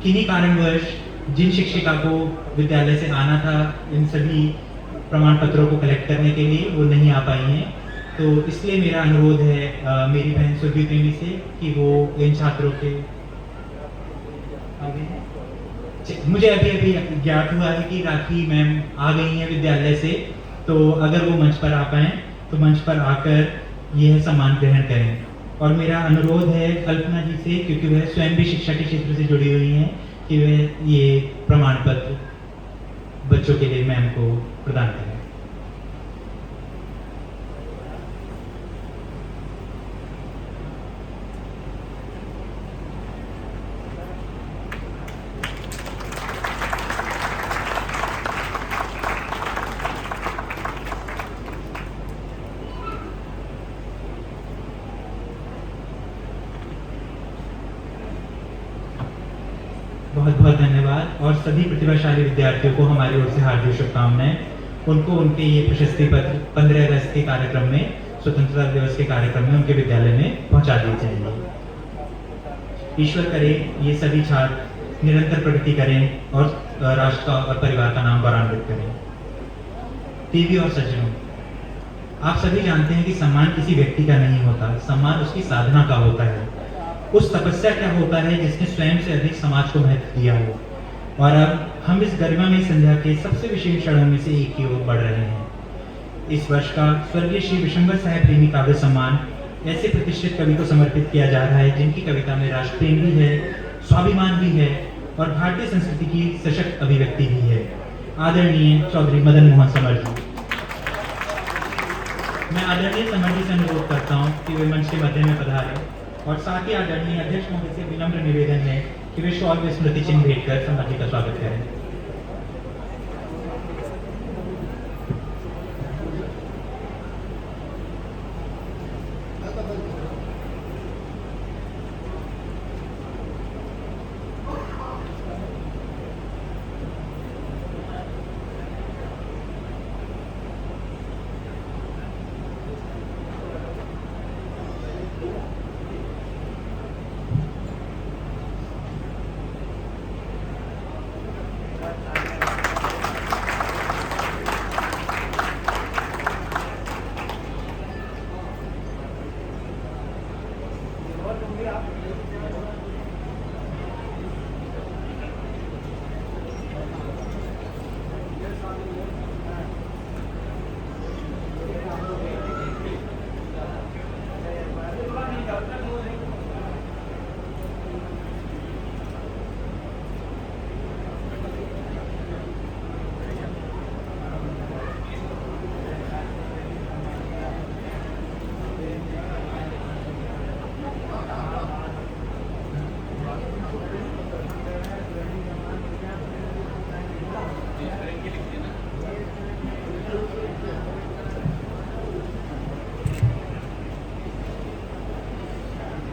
किन्हीं कारणवश जिन शिक्षिका को विद्यालय से आना था इन सभी प्रमाण पत्रों को कलेक्ट करने के लिए, वो नहीं आ पाई हैं, तो इसलिए मेरा अनुरोध है मेरी बहन सुरभि प्रेमी से कि वो इन छात्रों के आगे हैं। मुझे अभी ज्ञात हुआ है कि राखी मैम आ गई हैं विद्यालय से, तो अगर वो मंच पर आ पाएँ तो मंच पर आकर यह सम्मान ग्रहण करें। और मेरा अनुरोध है कल्पना जी से, क्योंकि वह स्वयं भी शिक्षा के क्षेत्र से जुड़ी हुई हैं, कि वह ये प्रमाण पत्र बच्चों के लिए मैम को प्रदान करें। बहुत बहुत धन्यवाद। और सभी प्रतिभाशाली विद्यार्थियों को हमारी ओर से हार्दिक शुभकामनाएं। उनको उनके ये प्रशस्ति पत्र 15 अगस्त के कार्यक्रम में, स्वतंत्रता दिवस के कार्यक्रम में उनके विद्यालय में पहुंचा दिए जाएंगे। ईश्वर करे ये सभी छात्र निरंतर प्रगति करें और राष्ट्र का और परिवार का नाम गौरवान्वित करें। देवी और सज्जनों, आप सभी जानते हैं कि सम्मान किसी व्यक्ति का नहीं होता, सम्मान उसकी साधना का होता है। उस तपस्या क्या होता है जिसने स्वयं से अधिक समाज को महत्व दिया हो। और अब हम इस गरिमामयी संध्या के सबसे विशेष क्षणों में से एक की ओर बढ़ रहे हैं। इस वर्ष का स्वर्गीय श्री विशंबर साहेब प्रेमी काव्य सम्मान ऐसे प्रतिष्ठित कवि को समर्पित किया जा रहा है जिनकी कविता में राष्ट्र प्रेम भी है, स्वाभिमान भी है और भारतीय संस्कृति की सशक्त अभिव्यक्ति भी है। आदरणीय चौधरी मदन मोहन समर जी। मैं आदरणीय समर जी से अनुरोध करता हूँ कि वे मंच के मध्य में पधारें और साथ ही आदरणीय अध्यक्ष महोदय से विनम्र निवेदन है कि वे शॉल व स्मृति चिन्ह भेंट कर समर जी का स्वागत करें।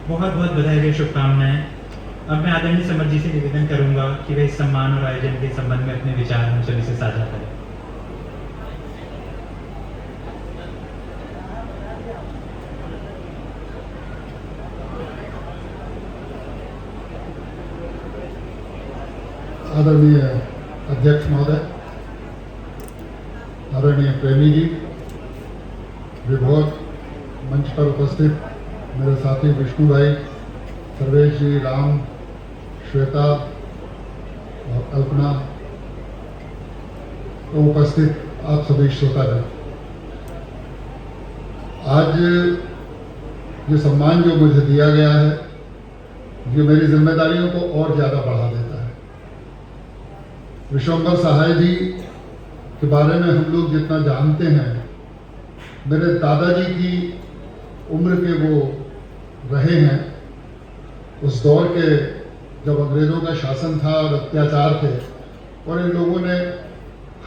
बहुत बहुत बधाई व शुभकामनाएं। अब मैं आदरणीय समर जी से निवेदन करूंगा कि वे इस सम्मान और आयोजन के संबंध में अपने विचार हम सभी से साझा करें। आदरणीय अध्यक्ष महोदय, आदरणीय प्रेमी जी, विभोग मंच पर उपस्थित मेरे साथी विष्णु भाई, सर्वेश जी, राम, श्वेता और अल्पना, तो उपस्थित आप सभी श्रोतागण, आज ये सम्मान जो मुझे दिया गया है ये मेरी जिम्मेदारियों को और ज़्यादा बढ़ा देता है। विशंबर साहेब जी के बारे में हम लोग जितना जानते हैं, मेरे दादाजी की उम्र के वो रहे हैं। उस दौर के जब अंग्रेज़ों का शासन था और अत्याचार थे, और इन लोगों ने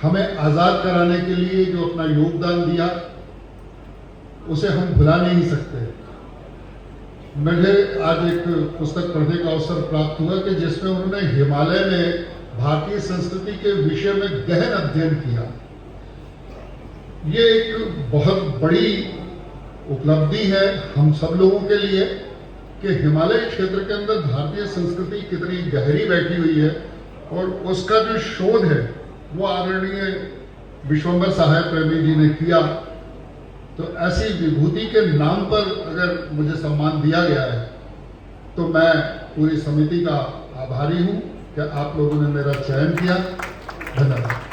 हमें आज़ाद कराने के लिए जो अपना योगदान दिया उसे हम भुला नहीं सकते। मुझे आज एक पुस्तक पढ़ने का अवसर प्राप्त हुआ कि जिसमें उन्होंने हिमालय में भारतीय संस्कृति के विषय में गहन अध्ययन किया। ये एक बहुत बड़ी उपलब्धि है हम सब लोगों के लिए कि हिमालय क्षेत्र के अंदर भारतीय संस्कृति कितनी गहरी बैठी हुई है, और उसका जो शोध है वो आदरणीय विशंबर साहेब प्रेमी जी ने किया। तो ऐसी विभूति के नाम पर अगर मुझे सम्मान दिया गया है तो मैं पूरी समिति का आभारी हूँ कि आप लोगों ने मेरा चयन किया। धन्यवाद।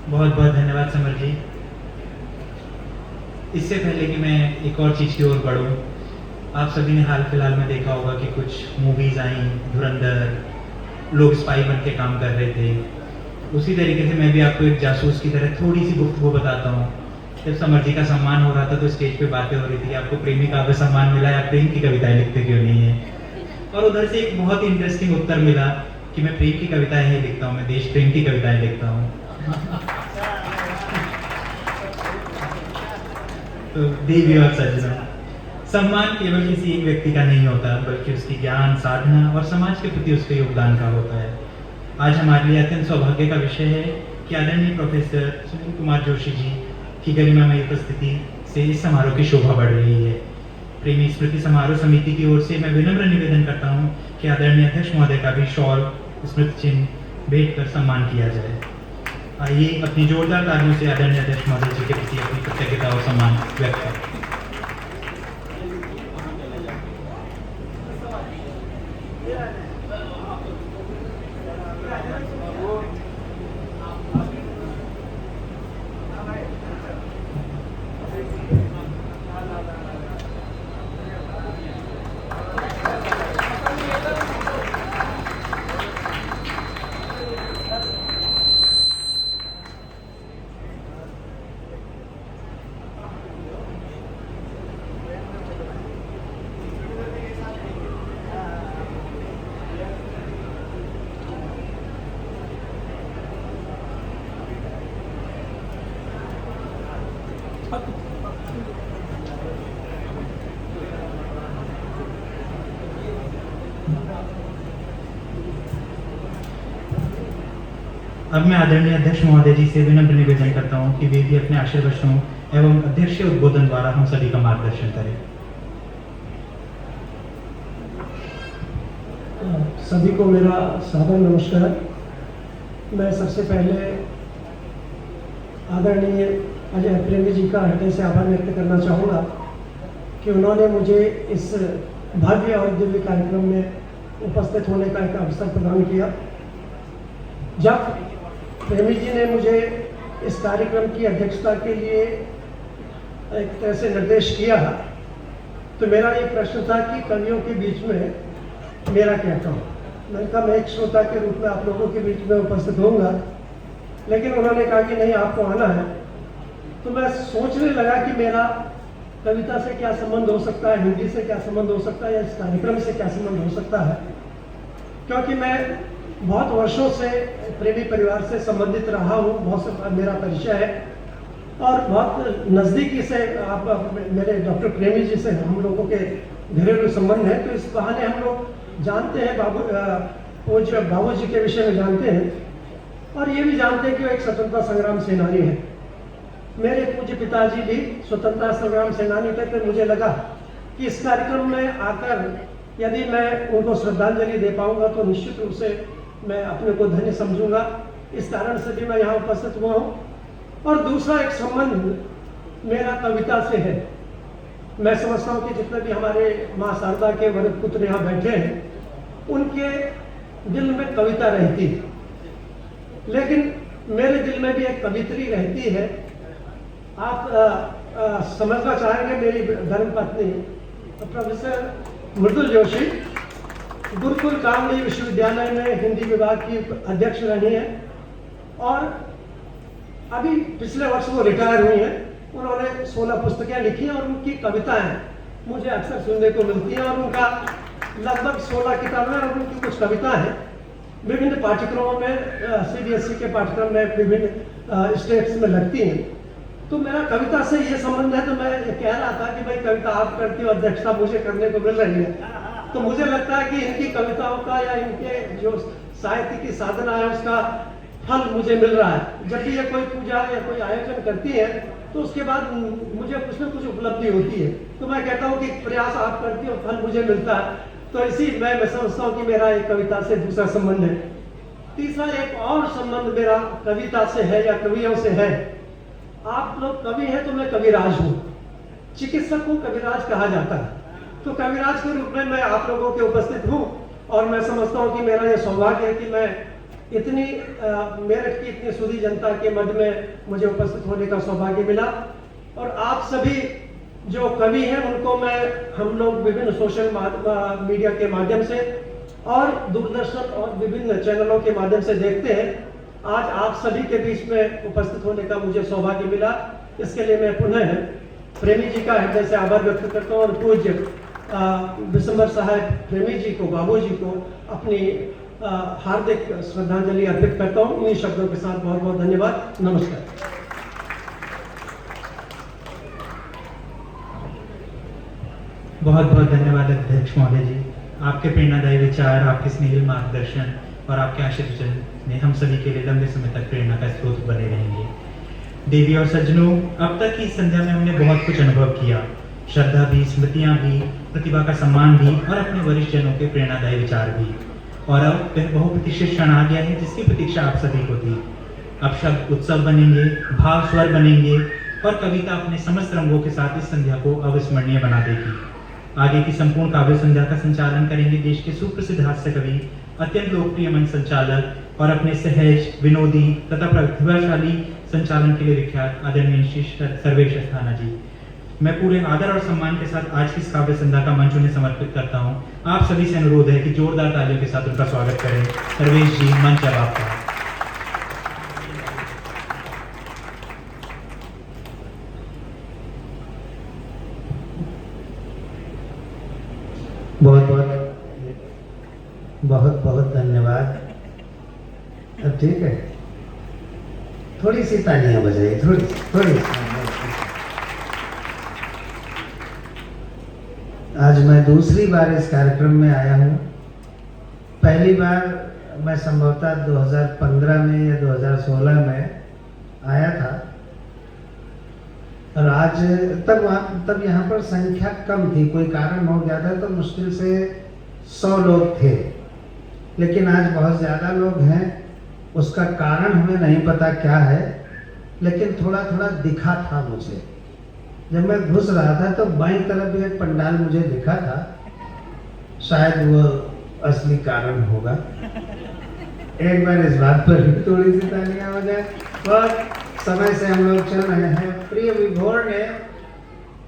बहुत बहुत धन्यवाद समर जी। इससे पहले कि मैं एक और चीज़ की ओर बढ़ूं, आप सभी ने हाल फिलहाल में देखा होगा कि कुछ मूवीज़ आई, धुरंधर, लोग स्पाई बन के काम कर रहे थे। उसी तरीके से मैं भी आपको एक जासूस की तरह थोड़ी सी गुफ्तगू बताता हूँ। जब समर जी का सम्मान हो रहा था तो स्टेज पे बातें हो रही थी, आपको प्रेमी काव्य सम्मान मिला है, आप प्रेम की कविताएं लिखते क्यों नहीं है। और उधर से एक बहुत ही इंटरेस्टिंग उत्तर मिला कि मैं प्रेम की कविताएं नहीं लिखता हूँ, मैं देश प्रेम की कविताएं लिखता हूँ। तो देवी और सज्जना, सम्मान केवल किसी एक व्यक्ति का नहीं होता बल्कि उसकी ज्ञान, साधना और समाज के प्रति उसके योगदान का होता है। आज हमारे लिए अत्यंत सौभाग्य का विषय है कि आदरणीय प्रोफेसर सुनील कुमार जोशी जी की गरिमामयी उपस्थिति से इस समारोह की शोभा बढ़ रही है। प्रेमी स्मृति समारोह समिति की ओर से मैं विनम्र निवेदन करता हूँ कि आदरणीय अध्यक्ष महोदय का भी शॉल, स्मृति चिन्ह भेंट कर सम्मान किया जाए। आइए अपनी जोरदार तालियों से आदरणीय अध्यक्ष महोदय जी के प्रति अपनी कृतज्ञता और सम्मान व्यक्त करें। अब मैं आदरणीय अध्यक्ष महोदय जी से विनम्र निवेदन करता हूँ कि वे भी अपने आशीर्वचनों एवं अध्यक्षीय उद्बोधन द्वारा हम सभी का मार्गदर्शन करें। सभी को मेरा सादर नमस्कार। मैं सबसे पहले आदरणीय अजय प्रेमी जी का हृदय से आभार व्यक्त करना चाहूँगा कि उन्होंने मुझे इस भव्य और दिव्य कार्यक्रम में उपस्थित होने का एक अवसर प्रदान किया। जब प्रेमी जी ने मुझे इस कार्यक्रम की अध्यक्षता के लिए एक तरह से निर्देश किया तो मेरा ये प्रश्न था कि कवियों के बीच में मेरा क्या काम। मैंने कहा मैं एक श्रोता के रूप में आप लोगों के बीच में उपस्थित होऊंगा, लेकिन उन्होंने कहा कि नहीं आपको आना है। तो मैं सोचने लगा कि मेरा कविता से क्या संबंध हो सकता है, हिंदी से क्या संबंध हो सकता है, या इस कार्यक्रम से क्या संबंध हो सकता है, क्योंकि मैं बहुत वर्षों से प्रेमी परिवार से संबंधित रहा हूँ, बहुत से मेरा परिचय है और बहुत नज़दीकी से आप मेरे डॉक्टर प्रेमी जी से हम लोगों के घरेलू संबंध है। तो इस बहाने हम लोग जानते हैं पूज्य बाबू जी के विषय में जानते हैं और ये भी जानते हैं कि वो एक स्वतंत्रता संग्राम सेनानी है। मेरे पूज्य पिताजी भी स्वतंत्रता संग्राम सेनानी थे। तो मुझे लगा कि इस कार्यक्रम में आकर यदि मैं उनको श्रद्धांजलि दे पाऊंगा तो निश्चित रूप से मैं अपने को धन्य समझूंगा। इस कारण से भी मैं यहाँ उपस्थित हुआ हूँ। और दूसरा एक संबंध मेरा कविता से है। मैं समझता हूँ कि जितने भी हमारे माँ शारदा के वरिष्ठ पुत्र यहाँ बैठे हैं उनके दिल में कविता रहती है, लेकिन मेरे दिल में भी एक कवित्री रहती है। आप समझना चाहेंगे, मेरी धर्मपत्नी प्रोफेसर मृदुल जोशी गुरुकुल कामनी विश्वविद्यालय में हिंदी विभाग की अध्यक्ष रही है और अभी पिछले वर्ष वो रिटायर हुई हैं। उन्होंने 16 पुस्तकें लिखी हैं और उनकी कविताएं मुझे अक्सर सुनने को मिलती हैं और उनका लगभग 16 किताबें और उनकी कुछ कविताएं हैं विभिन्न पाठ्यक्रमों में, CBSE के पाठ्यक्रम में विभिन्न स्टेट्स में लगती हैं। तो मेरा कविता से ये संबंध है। तो मैं कह रहा था कि भाई कविता आप करती हो, अध्यक्षता मुझे करने को मिल रही है, तो मुझे लगता है कि इनकी कविताओं का या इनके जो साहित्य की साधना है उसका फल मुझे मिल रहा है। जब भी ये कोई पूजा या कोई आयोजन करती है तो उसके बाद मुझे कुछ न कुछ उपलब्धि होती है। तो मैं कहता हूँ कि प्रयास आप करती हो, फल मुझे मिलता है। तो इसी मैं समझता हूँ कि मेरा एक कविता से दूसरा संबंध है। तीसरा एक और संबंध मेरा कविता से है या कवियों से है। आप लोग कवि हैं तो मैं कविराज हूँ। चिकित्सक को कविराज कहा जाता है। तो कविराज के रूप में मैं आप लोगों के उपस्थित हूँ और मैं समझता हूँ कि मेरा ये सौभाग्य है कि मैं इतनी मेरठ की इतनी सुधी जनता के मध्य में मुझे उपस्थित होने का सौभाग्य मिला। और आप सभी जो कवि हैं उनको हम लोग विभिन्न सोशल मीडिया के माध्यम से और दूरदर्शन और विभिन्न चैनलों के माध्यम से देखते हैं। आज आप सभी के बीच में उपस्थित होने का मुझे सौभाग्य मिला। इसके लिए मैं पुनः प्रेमी जी का हृदय से आभार व्यक्त करता हूँ और पूज्य विशंबर साहब प्रेमी जी को, बाबू जी को अपनी हार्दिक श्रद्धांजलि अर्पित करता हूँ। इन्हीं शब्दों के साथ बहुत बहुत धन्यवाद। नमस्कार। बहुत बहुत धन्यवाद अध्यक्ष महोदय जी। आपके प्रेरणादायी विचार, आपके स्नेहिल मार्गदर्शन और आपके आशीर्वचन ने हम सभी के लिए लंबे समय तक प्रेरणा का स्रोत बने रहेंगे। देवी और सज्जनों, अब तक की संध्या में हमने बहुत कुछ अनुभव किया। श्रद्धा भी, स्मृतियां भी, प्रतिभा का सम्मान भी और अपने वरिष्ठ जनों के प्रेरणादायी विचार भी। और अब वह बहुप्रतीक्षित क्षण आ गया है जिसकी प्रतीक्षा आप सभी को थी। अब शब्द उत्सव बनेंगे, भाव स्वर बनेंगे और कविता अपने समस्त रंगों के साथ इस संध्या को अविस्मरणीय बना देगी। आगे की संपूर्ण काव्य संध्या का संचालन करेंगे देश के सुप्रसिद्ध हास्य कवि, अत्यंत लोकप्रिय मंच संचालक और अपने सहज, विनोदी तथा प्रतिभाशाली संचालन के लिए विख्यात आदरणीय श्री सर्वेश अस्थाना जी। मैं पूरे आदर और सम्मान के साथ आज की इस काव्य संध्या का मंच उन्हें समर्पित करता हूँ। आप सभी से अनुरोध है कि जोरदार तालियों के साथ उनका स्वागत करें। सर्वेश जी, मंच अब आपका। बहुत बहुत धन्यवाद। अब ठीक है, थोड़ी सी तालियां बजाइए, थोड़ी सी। आज मैं दूसरी बार इस कार्यक्रम में आया हूँ। पहली बार मैं संभवतः 2015 में या 2016 में आया था, और आज तब यहाँ पर संख्या कम थी, कोई कारण हो गया था तो मुश्किल से 100 लोग थे, लेकिन आज बहुत ज़्यादा लोग हैं। उसका कारण हमें नहीं पता क्या है, लेकिन थोड़ा थोड़ा दिखा था मुझे। जब मैं घुस रहा था तो बाईं तरफ भी एक पंडाल मुझे दिखा था, शायद वो असली कारण होगा। एक बार इस बात पर भी थोड़ी सी तालियां हो जाए। बहुत समय से हम लोग चल रहे हैं। प्रिय विभोर ने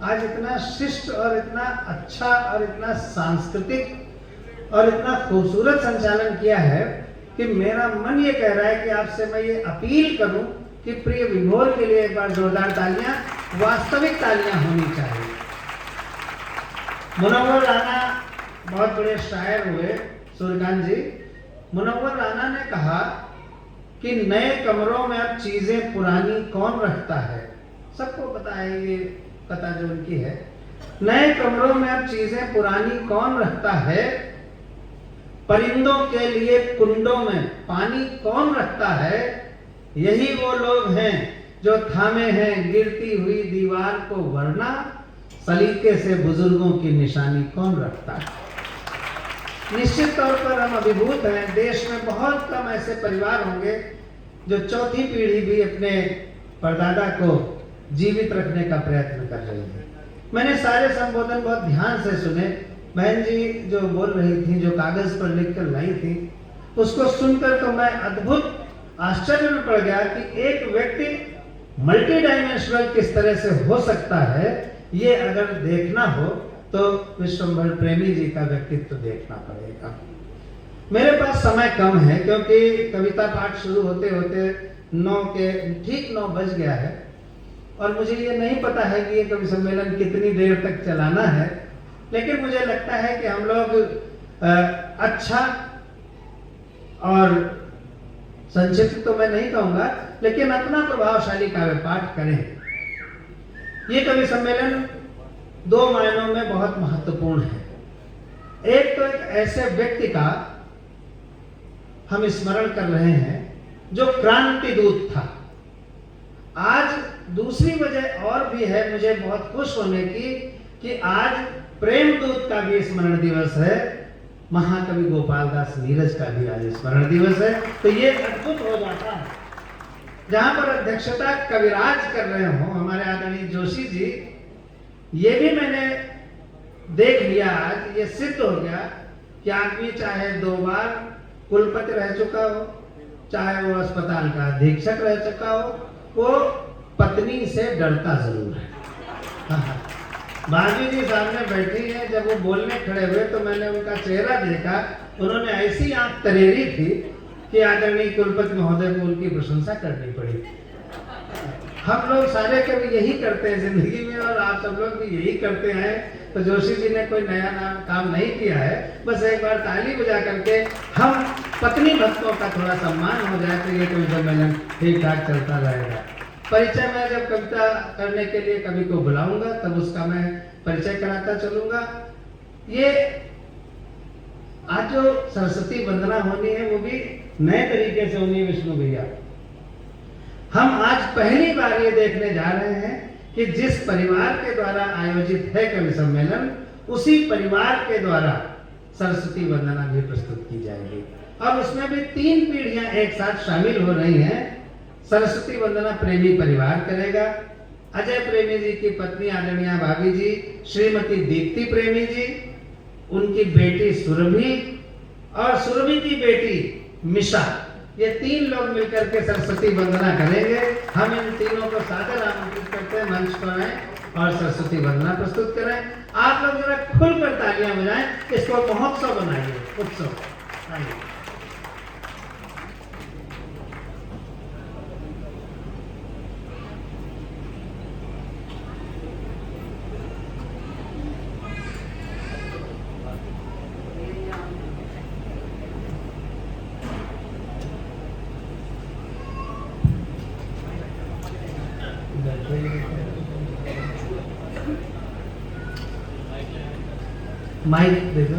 आज इतना शिष्ट और इतना अच्छा और इतना सांस्कृतिक और इतना खूबसूरत संचालन किया है कि मेरा मन ये कह रहा है कि आपसे मैं ये अपील करूं कि प्रिय विभोर के लिए एक बार जोरदार तालियां, वास्तविक तालियां होनी चाहिए। मुनव्वर राना बहुत बड़े शायर हुए, सूर्यकांत जी। मुनव्वर राना ने कहा कि नए कमरों में अब चीजें पुरानी कौन रखता है। सबको पता है ये कथा जो उनकी है। नए कमरों में अब चीजें पुरानी कौन रखता है, परिंदों के लिए कुंडों में पानी कौन रखता है। यही वो लोग हैं जो थामे हैं गिरती हुई दीवार को, वरना सलीके से बुजुर्गों की निशानी कौन रखता है। निश्चित तौर पर हम अभिभूत हैं। देश में बहुत कम ऐसे परिवार होंगे जो चौथी पीढ़ी भी अपने परदादा को जीवित रखने का प्रयत्न कर रही है। मैंने सारे संबोधन बहुत ध्यान से सुने। बहन जी जो बोल रही थी, जो कागज पर लिखकर लाई थी, उसको सुनकर तो मैं अद्भुत आश्चर्य में पड़ गया कि एक व्यक्ति मल्टी डायमेंशनल किस तरह से हो सकता है। ये अगर देखना हो तो विश्वम्भर प्रेमी जी का व्यक्तित्व देखना पड़ेगा। मेरे पास समय कम है क्योंकि कविता पाठ शुरू होते होते 9 बज गया है, और मुझे ये नहीं पता है कि ये कवि सम्मेलन कितनी देर तक चलाना है, लेकिन मुझे लगता है कि हम लोग अच्छा और संक्षिप्त तो मैं नहीं कहूँगा, लेकिन अपना प्रभावशाली काव्य पाठ करें। ये कवि सम्मेलन 2 मायनों में बहुत महत्वपूर्ण है। एक तो एक ऐसे व्यक्ति का हम स्मरण कर रहे हैं जो क्रांति दूत था। आज दूसरी वजह और भी है मुझे बहुत खुश होने की कि आज प्रेम दूत का भी स्मरण दिवस है, महाकवि गोपाल दास नीरज का भी आज स्मरण दिवस है। तो ये अद्भुत हो जाता है। जहां पर अध्यक्षता कविराज कर रहे हो हमारे आदरणीय जोशी जी, ये भी मैंने देख लिया आज, ये सिद्ध हो गया कि आदमी चाहे 2 बार कुलपति रह चुका हो, चाहे वो अस्पताल का अधीक्षक रह चुका हो, वो पत्नी से डरता जरूर है। भाभी जी सामने बैठी है, जब वो बोलने खड़े हुए तो मैंने उनका चेहरा देखा, उन्होंने ऐसी आंख तरेरी थी कि आदरणीय कुलपति महोदय को उनकी प्रशंसा करनी पड़ी। हम लोग सारे कभी यही करते हैं जिंदगी में, और आप सब लोग भी यही करते हैं। तो जोशी जी ने कोई नया काम नहीं किया है, बस एक बार ताली बजा करके हम पत्नी भक्तों का थोड़ा सम्मान हो जाए तो ये कोई सम्मेलन ठीक ठाक चलता रहेगा। परिचय मैं जब कविता करने के लिए कवि को बुलाऊंगा तब उसका मैं परिचय कराता चलूंगा। ये आज जो सरस्वती वंदना होनी है वो भी नए तरीके से होनी है। विष्णु भैया, हम आज पहली बार ये देखने जा रहे हैं कि जिस परिवार के द्वारा आयोजित है कवि सम्मेलन, उसी परिवार के द्वारा सरस्वती वंदना भी प्रस्तुत की जाएगी, और उसमें भी 3 पीढ़ियां एक साथ शामिल हो रही हैं। सरस्वती वंदना प्रेमी परिवार करेगा। अजय प्रेमी जी की पत्नी आदरणीय भाभी जी श्रीमती दीप्ति प्रेमी जी, उनकी बेटी सुरभि और सुरभि की बेटी मिशा, ये 3 लोग मिलकर के सरस्वती वंदना करेंगे। हम इन तीनों को सादर आमंत्रित करते हैं मंच पर आए और सरस्वती वंदना प्रस्तुत करें। आप लोग जरा खुलकर तालियां बजाएं, इसको महोत्सव बनाइए, उत्सव। आइए। माइक दे दो।